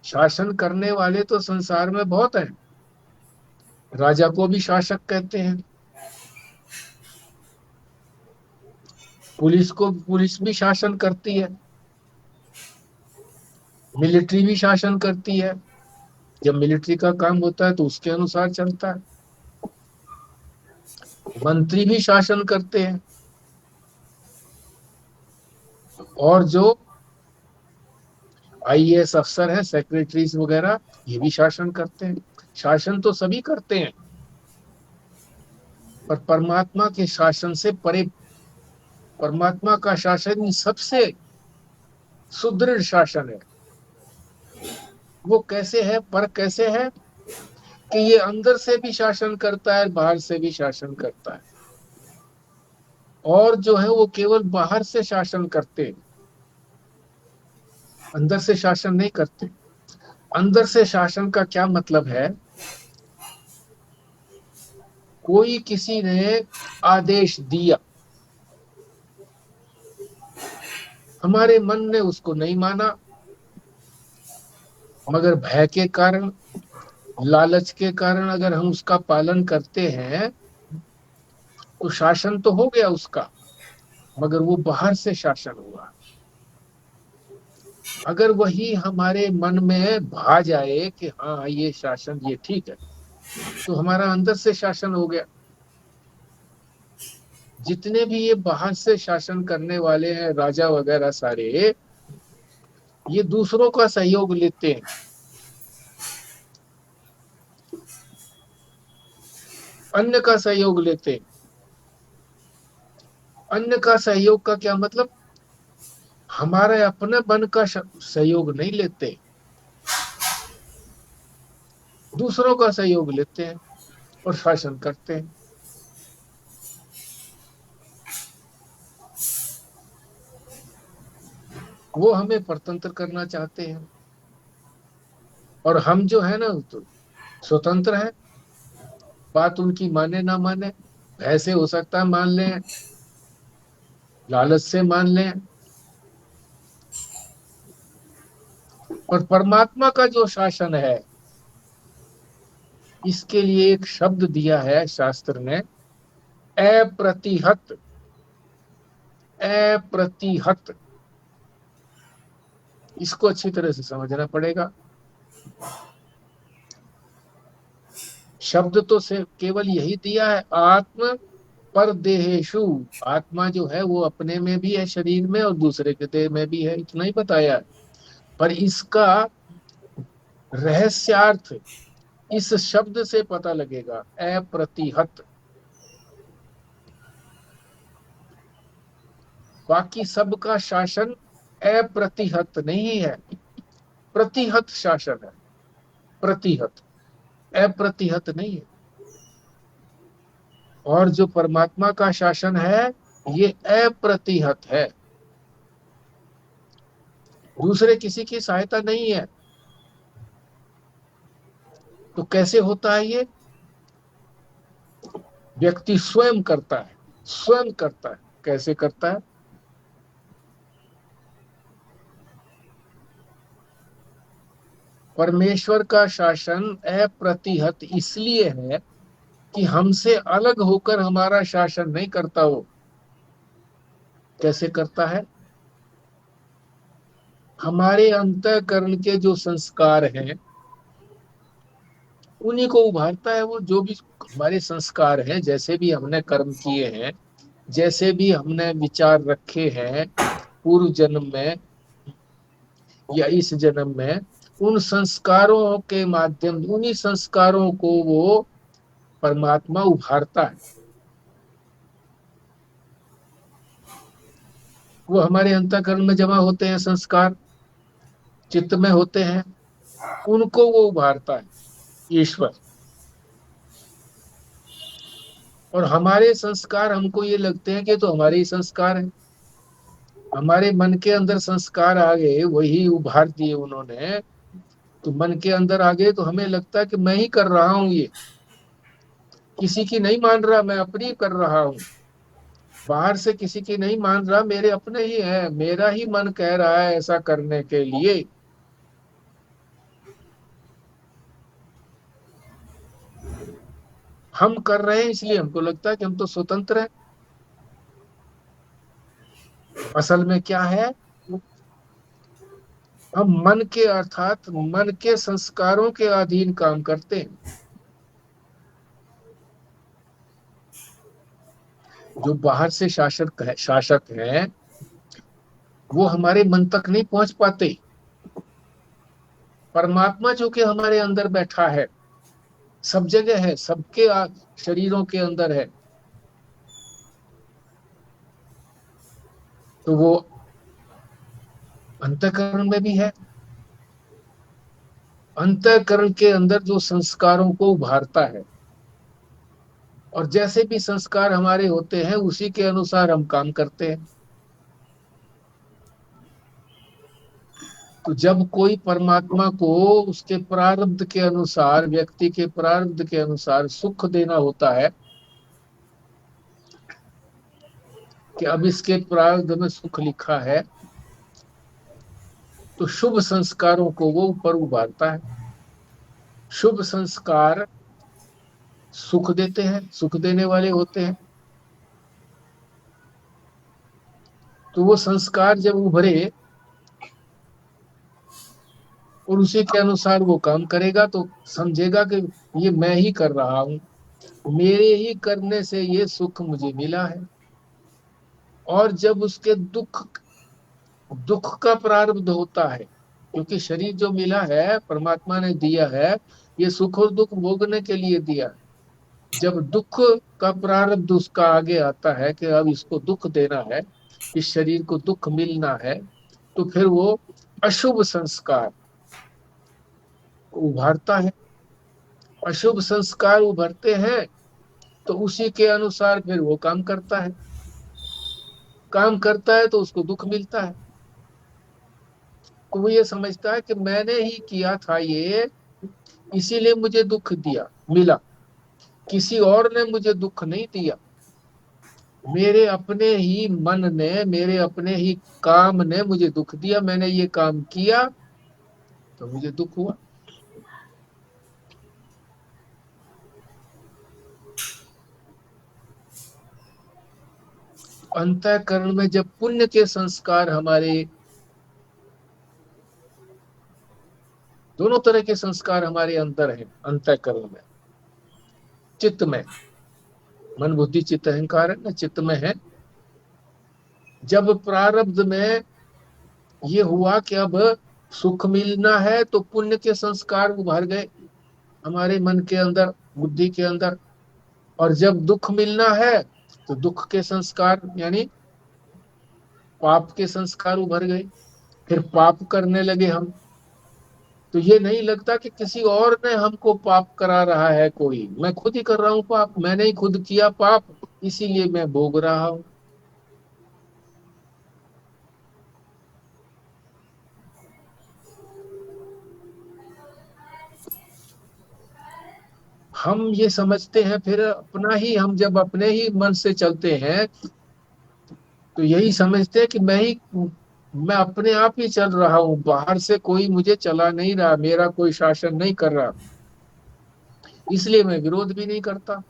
शासन करने वाले तो संसार में बहुत हैं, राजा को भी शासक कहते हैं, पुलिस भी शासन करती है, मिलिट्री भी शासन करती है, जब मिलिट्री का काम होता है तो उसके अनुसार चलता है। मंत्री भी शासन करते हैं, और जो आईएएस अफसर हैं, सेक्रेटरीज वगैरह, ये भी शासन करते हैं। शासन तो सभी करते हैं, पर परमात्मा के शासन से परे, परमात्मा का शासन सबसे सुदृढ़ शासन है। वो कैसे है? पर कैसे है कि ये अंदर से भी शासन करता है, बाहर से भी शासन करता है। और जो है वो केवल बाहर से शासन करते हैं, अंदर से शासन नहीं करते। अंदर से शासन का क्या मतलब है? कोई किसी ने आदेश दिया, हमारे मन ने उसको नहीं माना, मगर भय के कारण, लालच के कारण अगर हम उसका पालन करते हैं, तो शासन तो हो गया उसका, मगर वो बाहर से शासन हुआ। अगर वही हमारे मन में भा जाए कि हाँ ये शासन ये ठीक है, तो हमारा अंदर से शासन हो गया। जितने भी ये बाहर से शासन करने वाले हैं राजा वगैरह सारे, ये दूसरों का सहयोग लेते हैं, अन्य का सहयोग लेते हैं। अन्य का सहयोग का क्या मतलब? हमारे अपने मन का सहयोग नहीं लेते, दूसरों का सहयोग लेते हैं और शासन करते हैं। वो हमें परतंत्र करना चाहते हैं, और हम जो है ना तो स्वतंत्र है। बात उनकी माने ना माने, ऐसे हो सकता है मान लें, लालच से मान लें, और परमात्मा का जो शासन है, इसके लिए एक शब्द दिया है शास्त्र ने, अप्रतिहत। अप्रतिहत, इसको अच्छी तरह से समझना पड़ेगा। शब्द तो से केवल यही दिया है, आत्म पर देहेशु। आत्मा जो है वो अपने में भी है, शरीर में, और दूसरे के देह में भी है, इतना ही बताया है। पर इसका रहस्यार्थ इस शब्द से पता लगेगा, अप्रतिहत। बाकी सबका शासन अप्रतिहत नहीं है, प्रतिहत शासन है, प्रतिहत, अप्रतिहत नहीं है। और जो परमात्मा का शासन है, ये अप्रतिहत है, दूसरे किसी की सहायता नहीं है। तो कैसे होता है ये? व्यक्ति स्वयं करता है, स्वयं करता है। कैसे करता है? परमेश्वर का शासन अप्रतिहत इसलिए है कि हमसे अलग होकर हमारा शासन नहीं करता वो। कैसे करता है? हमारे अंतःकरण के जो संस्कार हैं, उन्हीं को उभारता है वो। जो भी हमारे संस्कार हैं, जैसे भी हमने कर्म किए हैं, जैसे भी हमने विचार रखे हैं पूर्व जन्म में या इस जन्म में, उन संस्कारों के माध्यम, उन्हीं संस्कारों को वो परमात्मा उभारता है। वो हमारे अंतःकरण में जमा होते हैं संस्कार, चित्त में होते हैं, उनको वो उभारता है ईश्वर। और हमारे संस्कार, हमको ये लगते हैं कि तो हमारे ही संस्कार हैं, हमारे मन के अंदर संस्कार आ गए, वही उभार दिए उन्होंने, तो मन के अंदर आ गए, तो हमें लगता है कि मैं ही कर रहा हूं ये, किसी की नहीं मान रहा, मैं अपनी कर रहा हूं, बाहर से किसी की नहीं मान रहा, मेरे अपने ही है, मेरा ही मन कह रहा है ऐसा करने के लिए। हम कर रहे हैं इसलिए हमको लगता है कि हम तो स्वतंत्र हैं। असल में क्या है? हम मन के, अर्थात मन के संस्कारों के अधीन काम करते हैं। जो बाहर से शासक हैं, वो हमारे मन तक नहीं पहुंच पाते। परमात्मा जो कि हमारे अंदर बैठा है, सब जगह है, सबके शरीरों के अंदर है, तो वो अंतःकरण में भी है। अंतःकरण के अंदर जो संस्कारों को उभारता है, और जैसे भी संस्कार हमारे होते हैं उसी के अनुसार हम काम करते हैं। तो जब कोई परमात्मा को उसके प्रारब्ध के अनुसार, व्यक्ति के प्रारब्ध के अनुसार सुख देना होता है, कि अब इसके प्रारब्ध में सुख लिखा है, तो शुभ संस्कारों को वो ऊपर उभारता है। शुभ संस्कार सुख देते हैं, सुख देने वाले होते हैं। तो वो संस्कार जब उभरे और उसी के अनुसार वो काम करेगा तो समझेगा कि ये मैं ही कर रहा हूँ, मेरे ही करने से ये सुख मुझे मिला है। और जब उसके दुख दुख का प्रारब्ध होता है, क्योंकि शरीर जो मिला है परमात्मा ने दिया है, ये सुख और दुख भोगने के लिए दिया है। जब दुख का प्रारब्ध उसका आगे आता है कि अब इसको दुख देना है, इस शरीर को दुख मिलना है, तो फिर वो अशुभ संस्कार उभारता है। अशुभ संस्कार उभरते हैं तो उसी के अनुसार फिर वो काम करता है। काम करता है तो उसको दुख मिलता है। तो वो ये समझता है कि मैंने ही किया था ये, इसीलिए मुझे दुख दिया मिला, किसी और ने मुझे दुख नहीं दिया। मेरे अपने ही मन ने, मेरे अपने ही काम ने मुझे दुख दिया। मैंने ये काम किया तो मुझे दुख हुआ। अंतःकरण में जब पुण्य के संस्कार हमारे, दोनों तरह के संस्कार हमारे अंदर हैं अंतःकरण में, चित्त में, मन बुद्धि चित्त अहंकार है ना, चित्त में है। जब प्रारब्ध में ये हुआ कि अब सुख मिलना है तो पुण्य के संस्कार उभर गए हमारे मन के अंदर, बुद्धि के अंदर। और जब दुख मिलना है तो दुख के संस्कार यानी पाप के संस्कार उभर गए, फिर पाप करने लगे हम। तो ये नहीं लगता कि किसी और ने हमको पाप करा रहा है, कोई, मैं खुद ही कर रहा हूँ पाप, मैंने ही खुद किया पाप, इसीलिए मैं भोग रहा हूँ। हम ये समझते हैं, फिर अपना ही, हम जब अपने ही मन से चलते हैं तो यही समझते हैं कि मैं अपने आप ही चल रहा हूँ, बाहर से कोई मुझे चला नहीं रहा, मेरा कोई शासन नहीं कर रहा, इसलिए मैं विरोध भी नहीं करता।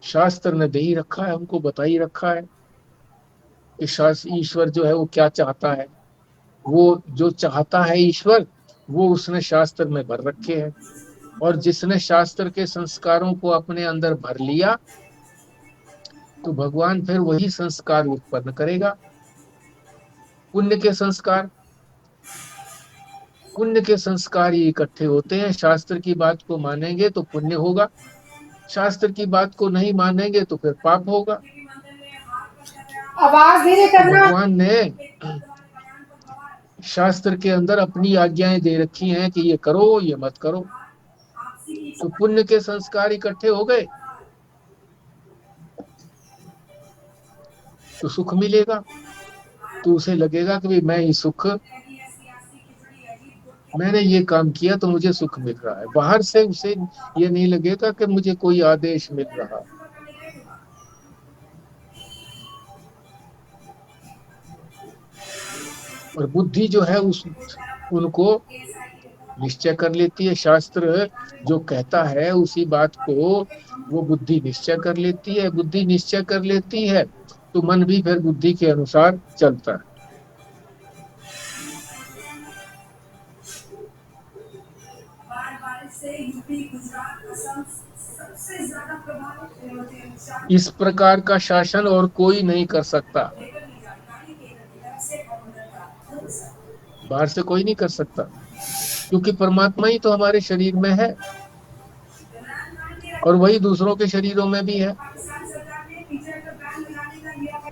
शास्त्र ने दे ही रखा है, हमको बता ही रखा है कि शास्त्र, ईश्वर जो है वो क्या चाहता है। वो जो चाहता है ईश्वर, वो उसने शास्त्र में भर रखे हैं। और जिसने शास्त्र के संस्कारों को अपने अंदर भर लिया तो भगवान फिर वही संस्कार उत्पन्न करेगा। पुण्य के संस्कार, पुण्य के संस्कार ही इकट्ठे होते हैं। शास्त्र की बात को मानेंगे तो पुण्य होगा, शास्त्र की बात को नहीं मानेंगे तो फिर पाप होगा। आवाज धीरे तो करना। भगवान ने शास्त्र के अंदर अपनी आज्ञाएं दे रखी हैं कि ये करो, ये मत करो। तो पुण्य के संस्कार इकट्ठे हो गए तो सुख मिलेगा, तो उसे लगेगा कि भाई मैं ही सुख, मैंने ये काम किया तो मुझे सुख मिल रहा है। बाहर से उसे ये नहीं लगेगा कि मुझे कोई आदेश मिल रहा है। और बुद्धि जो है उनको निश्चय कर लेती है। शास्त्र जो कहता है उसी बात को वो बुद्धि निश्चय कर लेती है। बुद्धि निश्चय कर लेती है तो मन भी फिर बुद्धि के अनुसार चलता है। इस प्रकार का शासन और कोई नहीं कर सकता, बाहर से कोई नहीं कर सकता, क्योंकि परमात्मा ही तो हमारे शरीर में है और वही दूसरों के शरीरों में भी है।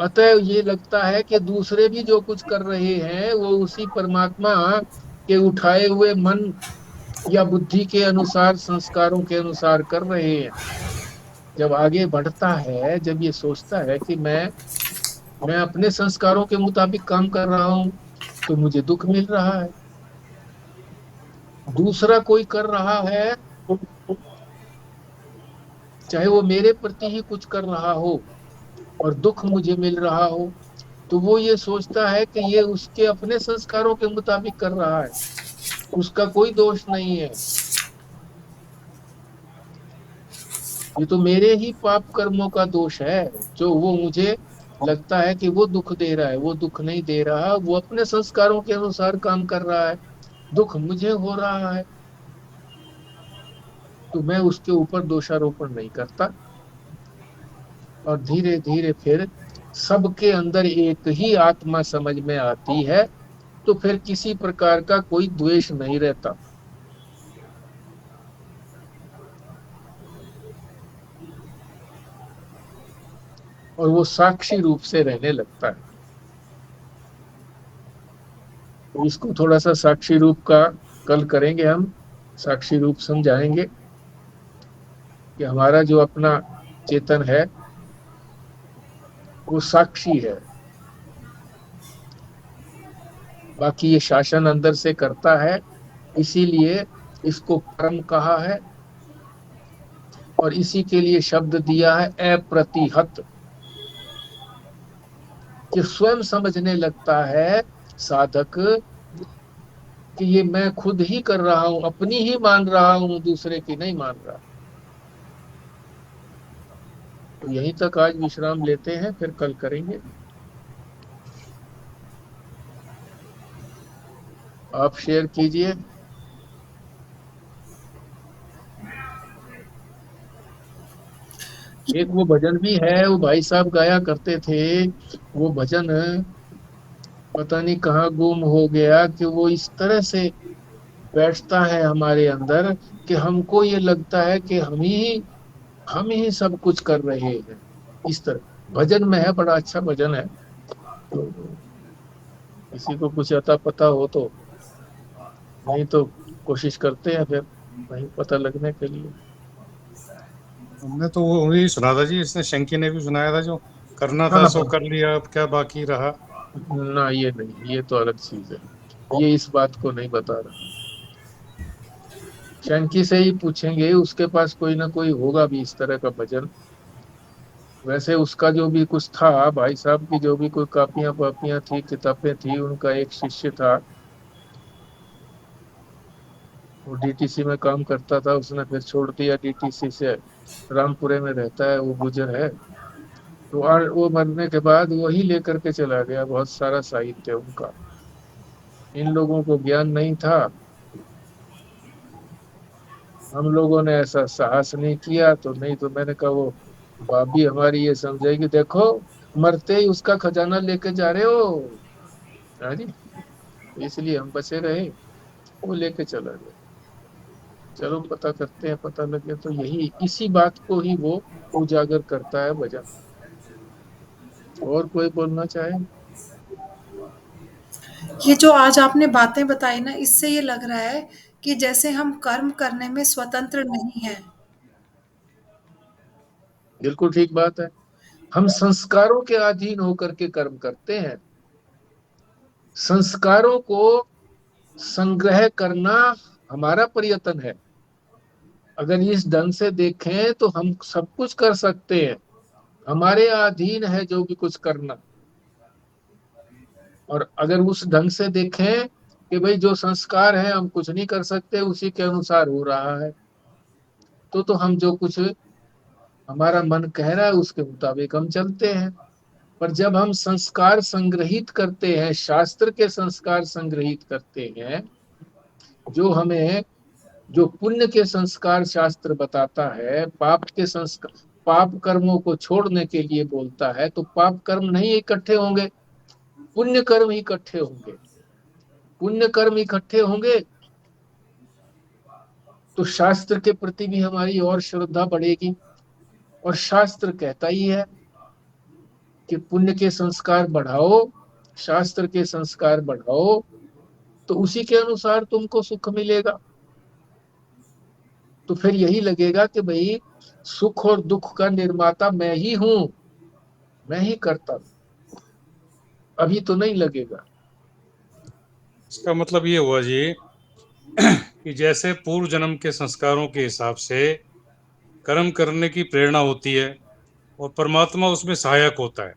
अतः ये लगता है कि दूसरे भी जो कुछ कर रहे हैं वो उसी परमात्मा के उठाए हुए मन या बुद्धि के अनुसार, संस्कारों के अनुसार कर रहे हैं। जब आगे बढ़ता है, जब ये सोचता है कि मैं अपने संस्कारों के मुताबिक काम कर रहा हूँ तो मुझे दुख मिल रहा है, दूसरा कोई कर रहा है चाहे वो मेरे प्रति ही कुछ कर रहा हो और दुख मुझे मिल रहा हो, तो वो ये सोचता है कि ये उसके अपने संस्कारों के मुताबिक कर रहा है। उसका कोई दोष नहीं है। ये तो मेरे ही पाप कर्मों का दोष है, जो वो मुझे लगता है कि वो दुख दे रहा है। वो दुख नहीं दे रहा, वो अपने संस्कारों के अनुसार काम कर रहा है। दुख मुझे हो रहा है, तो मैं उसके ऊपर दोषारोपण नहीं करता। और धीरे धीरे फिर सबके अंदर एक ही आत्मा समझ में आती है, तो फिर किसी प्रकार का कोई द्वेष नहीं रहता, और वो साक्षी रूप से रहने लगता है। तो इसको थोड़ा सा साक्षी रूप का कल करेंगे हम, साक्षी रूप समझाएंगे कि हमारा जो अपना चेतन है वो साक्षी है। बाकी ये शासन अंदर से करता है, इसीलिए इसको कर्म कहा है, और इसी के लिए शब्द दिया है अप्रतिहत, कि स्वयं समझने लगता है साधक कि ये मैं खुद ही कर रहा हूं, अपनी ही मान रहा हूं, दूसरे की नहीं मान रहा। तो यहीं तक आज विश्राम लेते हैं, फिर कल करेंगे। आप शेयर कीजिए। एक वो भजन भी है, वो भाई साहब गाया करते थे। वो भजन पता नहीं कहाँ गुम हो गया, कि वो इस तरह से बैठता है हमारे अंदर कि हमको ये लगता है कि हम ही सब कुछ कर रहे हैं। इस तरह भजन में है, बड़ा अच्छा भजन है। तो किसी को कुछ अता पता हो तो, नहीं तो कोशिश करते हैं फिर वही पता लगने के लिए। हमने तो वो वही सुना था जी, इसने शंकी ने भी सुनाया था, जो करना हाँ था सो हाँ, कर लिया, अब क्या बाकी रहा। ना ये नहीं, ये तो अलग चीज है। ये इस बात को नहीं बता रहा। शंकी से ही पूछेंगे, उसके पास कोई ना कोई होगा भी इस तरह का भजन। वैसे उसका जो भी कुछ था, भाई साहब की जो भी कोई कापियां पापियां थी, किताबें थी, उनका एक शिष्य था, वो डीटीसी में काम करता था, उसने फिर छोड़ दिया डीटीसी से, रामपुरे में रहता है, वो गुजर है। तो वो मरने के बाद वही लेकर के चला गया बहुत सारा साहित्य उनका। इन लोगों को ज्ञान नहीं था, हम लोगों ने ऐसा साहस नहीं किया। तो नहीं तो मैंने कहा, वो भाभी हमारी ये समझेगी, देखो मरते ही उसका खजाना लेके जा रहे हो। हाँ जी, इसलिए हम बचे रहे, वो लेके चला गया। चलो पता करते हैं, पता लगे तो यही इसी बात को ही वो उजागर करता है भजन। और कोई बोलना चाहे? ये जो आज आपने बातें बताई ना, इससे ये लग रहा है कि जैसे हम कर्म करने में स्वतंत्र नहीं हैं। बिल्कुल ठीक बात है। हम संस्कारों के अधीन होकर के कर्म करते हैं। संस्कारों को संग्रह करना हमारा प्रयत्न है। अगर इस ढंग से देखें तो हम सब कुछ कर सकते हैं, हमारे अधीन है जो भी कुछ करना। और अगर उस ढंग से देखें कि भाई जो संस्कार है हम कुछ नहीं कर सकते, उसी के अनुसार हो रहा है, तो हम जो कुछ हमारा मन कह रहा है उसके मुताबिक हम चलते हैं। पर जब हम संस्कार संग्रहित करते हैं, शास्त्र के संस्कार संग्रहित करते हैं, जो हमें जो पुण्य के संस्कार शास्त्र बताता है, पाप के संस्कार, पाप कर्मों को छोड़ने के लिए बोलता है, तो पाप कर्म नहीं इकट्ठे होंगे, पुण्य कर्म इकट्ठे होंगे। पुण्य कर्म इकट्ठे होंगे तो शास्त्र के प्रति भी हमारी और श्रद्धा बढ़ेगी। और शास्त्र कहता ही है कि पुण्य के संस्कार बढ़ाओ, शास्त्र के संस्कार बढ़ाओ, तो उसी के अनुसार तुमको सुख मिलेगा। तो फिर यही लगेगा कि भाई सुख और दुख का निर्माता मैं ही हूं, मैं ही करता हूं। अभी तो नहीं लगेगा। इसका मतलब ये हुआ जी कि जैसे पूर्व जन्म के संस्कारों के हिसाब से कर्म करने की प्रेरणा होती है और परमात्मा उसमें सहायक होता है,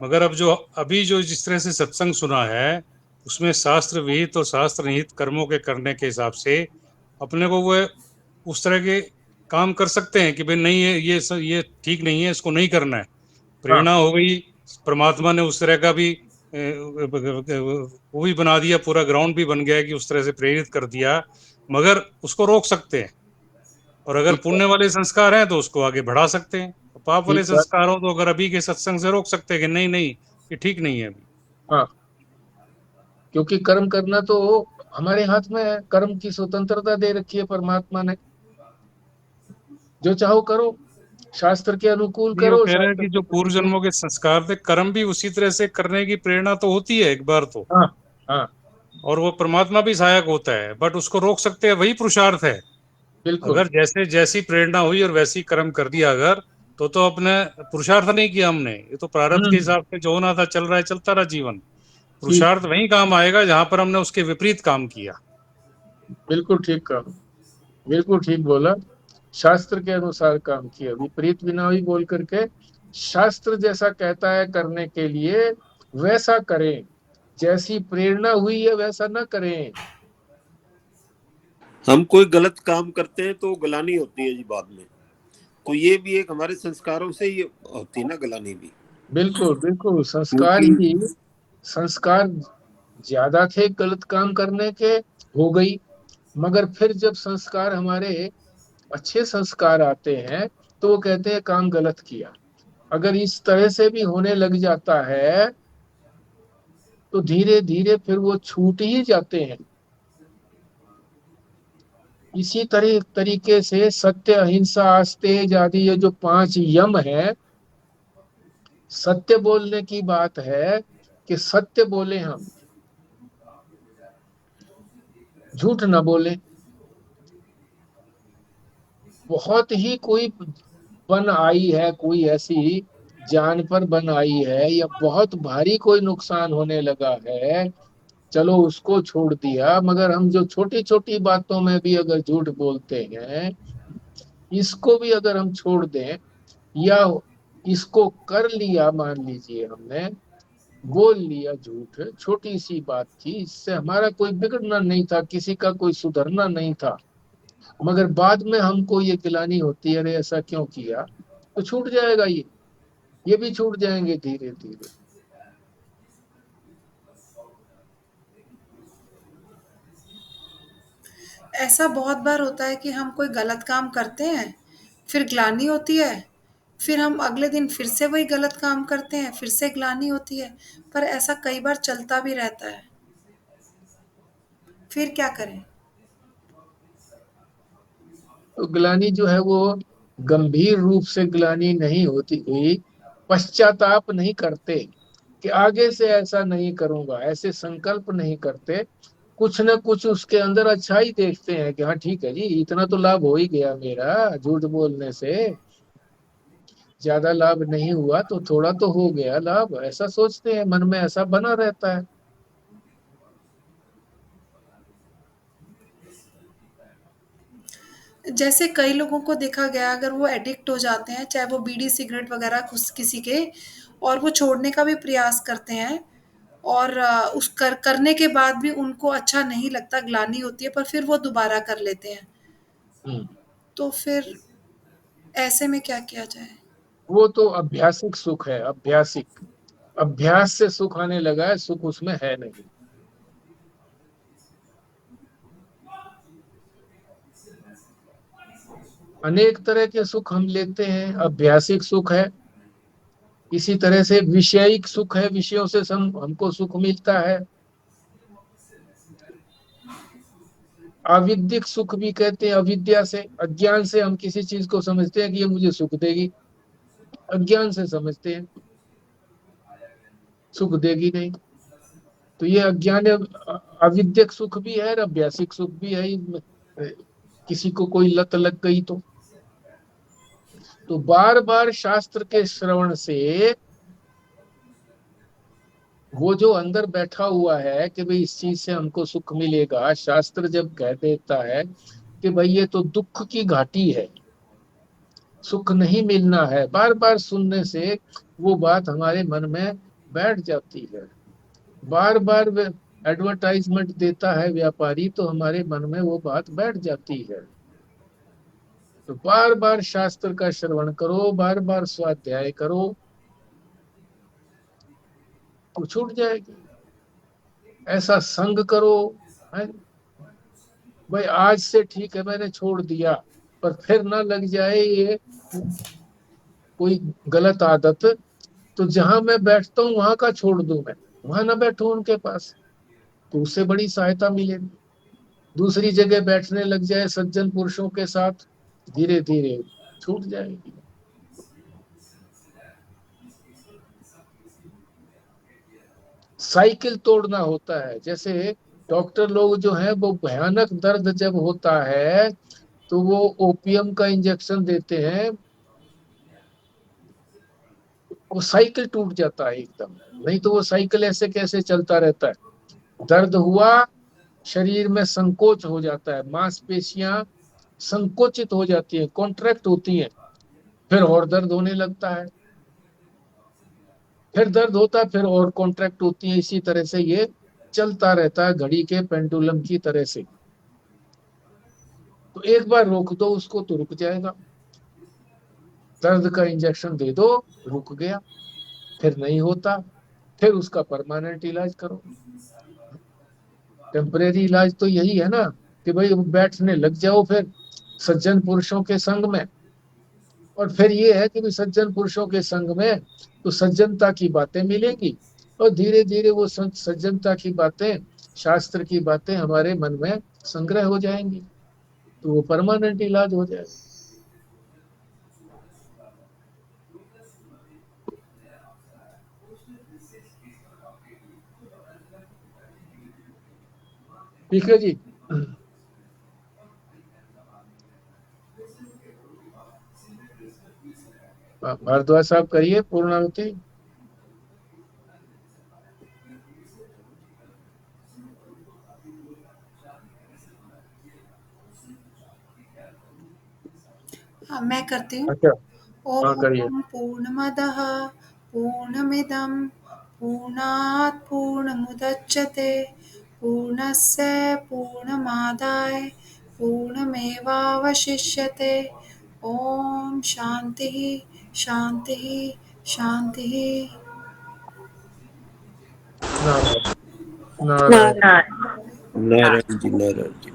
मगर अब जो अभी जो जिस तरह से सत्संग सुना है, उसमें शास्त्र विहित और शास्त्र निहित कर्मों के करने के हिसाब से अपने को वो उस तरह के काम कर सकते हैं कि भाई नहीं ये ठीक नहीं है, इसको नहीं करना है। प्रेरणा हो गई, परमात्मा ने उस तरह का भी वो भी बना दिया, पूरा ग्राउंड भी बन गया कि उस तरह से प्रेरित कर दिया, मगर उसको रोक सकते हैं। और अगर ठीक है, पुण्य वाले संस्कार हैं तो उसको आगे बढ़ा सकते हैं, पाप वाले ठीक है। संस्कार हो तो अगर अभी के सत्संग से रोक सकते हैं कि नहीं नहीं ये ठीक नहीं है अभी। हाँ, क्योंकि कर्म करना तो हमारे हाथ में है, कर्म की स्वतंत्रता दे रखी है परमात्मा ने। जो चाहो करो, शास्त्र के अनुकूल ये वो करो, कह रहे हैं शास्त्र कि के जो पूर्व प्रतिकूल। जन्मों के संस्कार थे, कर्म भी उसी तरह से करने की प्रेरणा तो होती है एक बार तो, हाँ, हाँ, और वो परमात्मा भी सहायक होता है, बट उसको रोक सकते हैं, वही पुरुषार्थ है। बिल्कुल। अगर जैसे जैसी प्रेरणा हुई और वैसी कर्म कर दिया अगर, तो अपने पुरुषार्थ नहीं किया हमने, ये तो प्रारब्ध के हम्म। हिसाब से जो होना था चल रहा है, चलता रहा जीवन। ठीक, पुरुषार्थ वही काम आएगा जहां पर हमने उसके विपरीत काम किया। बिल्कुल ठीक कहा, बिल्कुल ठीक बोला। शास्त्र के अनुसार काम किया, विपरीत बिना हुई बोल करके। शास्त्र जैसा कहता है करने के लिए वैसा करें, जैसी प्रेरणा हुई है वैसा ना करें। हम कोई गलत काम करते हैं तो गलानी होती है जी बाद में, तो ये भी एक हमारे संस्कारों से ही होती है ना गलानी भी। बिल्कुल, बिल्कुल, संस्कार क्योंकि ही, संस्कार ज्यादा थे गलत काम करने के, हो गई। मगर फिर जब संस्कार हमारे अच्छे संस्कार आते हैं तो वो कहते हैं काम गलत किया। अगर इस तरह से भी होने लग जाता है तो धीरे धीरे फिर वो छूट ही जाते हैं। इसी तरीके से सत्य, अहिंसा, आस्तेज आदि ये जो 5 यम है, सत्य बोलने की बात है कि सत्य बोले, हम झूठ ना बोले। बहुत ही कोई बन आई है, कोई ऐसी जान पर बन आई है, या बहुत भारी कोई नुकसान होने लगा है, चलो उसको छोड़ दिया। मगर हम जो छोटी छोटी बातों में भी अगर झूठ बोलते हैं, इसको भी अगर हम छोड़ दें, या इसको कर लिया, मान लीजिए हमने बोल लिया झूठ, छोटी सी बात थी, इससे हमारा कोई बिगड़ना नहीं था, किसी का कोई सुधरना नहीं था, मगर बाद में हमको ये गिलानी होती है, अरे ऐसा क्यों किया, तो छूट जाएगा ये भी छूट जाएंगे धीरे धीरे। ऐसा बहुत बार होता है कि हम कोई गलत काम करते हैं, फिर ग्लानि होती है, फिर हम अगले दिन फिर से वही गलत काम करते हैं, फिर से ग्लानि होती है, पर ऐसा कई बार चलता भी रहता है। फिर क्या करें? तो ग्लानि जो है वो गंभीर रूप से ग्लानि नहीं होती हुई, पश्चाताप नहीं करते कि आगे से ऐसा नहीं करूंगा, ऐसे संकल्प नहीं करते, कुछ न कुछ उसके अंदर अच्छाई देखते हैं कि हाँ ठीक है जी, इतना तो लाभ हो ही गया मेरा झूठ बोलने से, ज्यादा लाभ नहीं हुआ तो थोड़ा तो हो गया लाभ, ऐसा सोचते हैं, मन में ऐसा बना रहता है। जैसे कई लोगों को देखा गया, अगर वो एडिक्ट हो जाते हैं, चाहे वो बीड़ी सिगरेट वगैरह किसी के, और वो छोड़ने का भी प्रयास करते हैं, और उस करने के बाद भी उनको अच्छा नहीं लगता, ग्लानि होती है, पर फिर वो दोबारा कर लेते हैं। हम्म। तो फिर ऐसे में क्या किया जाए? वो तो अभ्यासिक सुख है, अभ्यासिक, अभ्यास से सुख आने लगा है, सुख उसमें है नहीं। अनेक तरह के सुख हम लेते हैं, अभ्यासिक सुख है, इसी तरह से विषयिक सुख है, विषयों से हमको सुख मिलता है। अविद्यक सुख भी कहते हैं, अविद्या से, अज्ञान से हम किसी चीज को समझते हैं कि ये मुझे सुख देगी, अज्ञान से समझते हैं सुख देगी नहीं। तो ये अज्ञान, अविद्यक सुख भी है और अभ्यासिक सुख भी है। किसी को कोई लत लग गई तो बार बार शास्त्र के श्रवण से वो जो अंदर बैठा हुआ है कि भाई इस चीज से हमको सुख मिलेगा, शास्त्र जब कह देता है कि भाई ये तो दुख की घाटी है, सुख नहीं मिलना है, बार बार सुनने से वो बात हमारे मन में बैठ जाती है। बार बार एडवर्टाइजमेंट देता है व्यापारी, तो हमारे मन में वो बात बैठ जाती है। तो बार बार शास्त्र का श्रवण करो, बार बार स्वाध्याय करो, तो छूट जाएगी। ऐसा संग करो, है? भाई आज से ठीक है मैंने छोड़ दिया, पर फिर ना लग जाए ये कोई गलत आदत, तो जहां मैं बैठता हूँ वहां का छोड़ दूं, मैं वहां ना बैठूं उनके पास, तो उससे बड़ी सहायता मिलेगी। दूसरी जगह बैठने लग जाए सज्जन पुरुषों के साथ, धीरे धीरे छूट जाएगी। साइकिल तोड़ना होता है। जैसे डॉक्टर लोग जो हैं वो भयानक दर्द जब होता है तो वो ओपियम का इंजेक्शन देते हैं, वो साइकिल टूट जाता है एकदम। नहीं तो वो साइकिल ऐसे कैसे चलता रहता है। दर्द हुआ, शरीर में संकोच हो जाता है, मांसपेशियां संकोचित हो जाती है, कॉन्ट्रैक्ट होती है, फिर और दर्द होने लगता है, फिर दर्द होता है, फिर और कॉन्ट्रैक्ट होती है। इसी तरह से ये चलता रहता है, घड़ी के पेंडुलम की तरह से। तो एक बार रोक दो उसको तो रुक जाएगा। दर्द का इंजेक्शन दे दो, रुक गया। फिर नहीं होता, फिर उसका परमानेंट इलाज करो। टेम्परेरी इलाज तो यही है ना कि भाई बैठने लग जाओ फिर सज्जन पुरुषों के संग में। और फिर ये है कि भाई सज्जन पुरुषों के संग में तो सज्जनता की बातें मिलेंगी, और धीरे धीरे वो सज्जनता की बातें, शास्त्र की बातें हमारे मन में संग्रह हो जाएंगी, तो वो परमानेंट इलाज हो जाएगा। ठीक है जी। भारद्वाज साहब करिए पूर्णाहुति। हाँ, मैं करती हूँ। अच्छा, हाँ करिए। ॐ पूर्णमदः पूर्णमिदं पूर्णात् पूर्णमुदच्यते पूर्णस्य पूर्णमादाय पूर्णमेवावशिष्यते। ॐ शान्तिः शान्तिः शान्तिः। नारायण नारायण। नारायण जी, नारायण जी।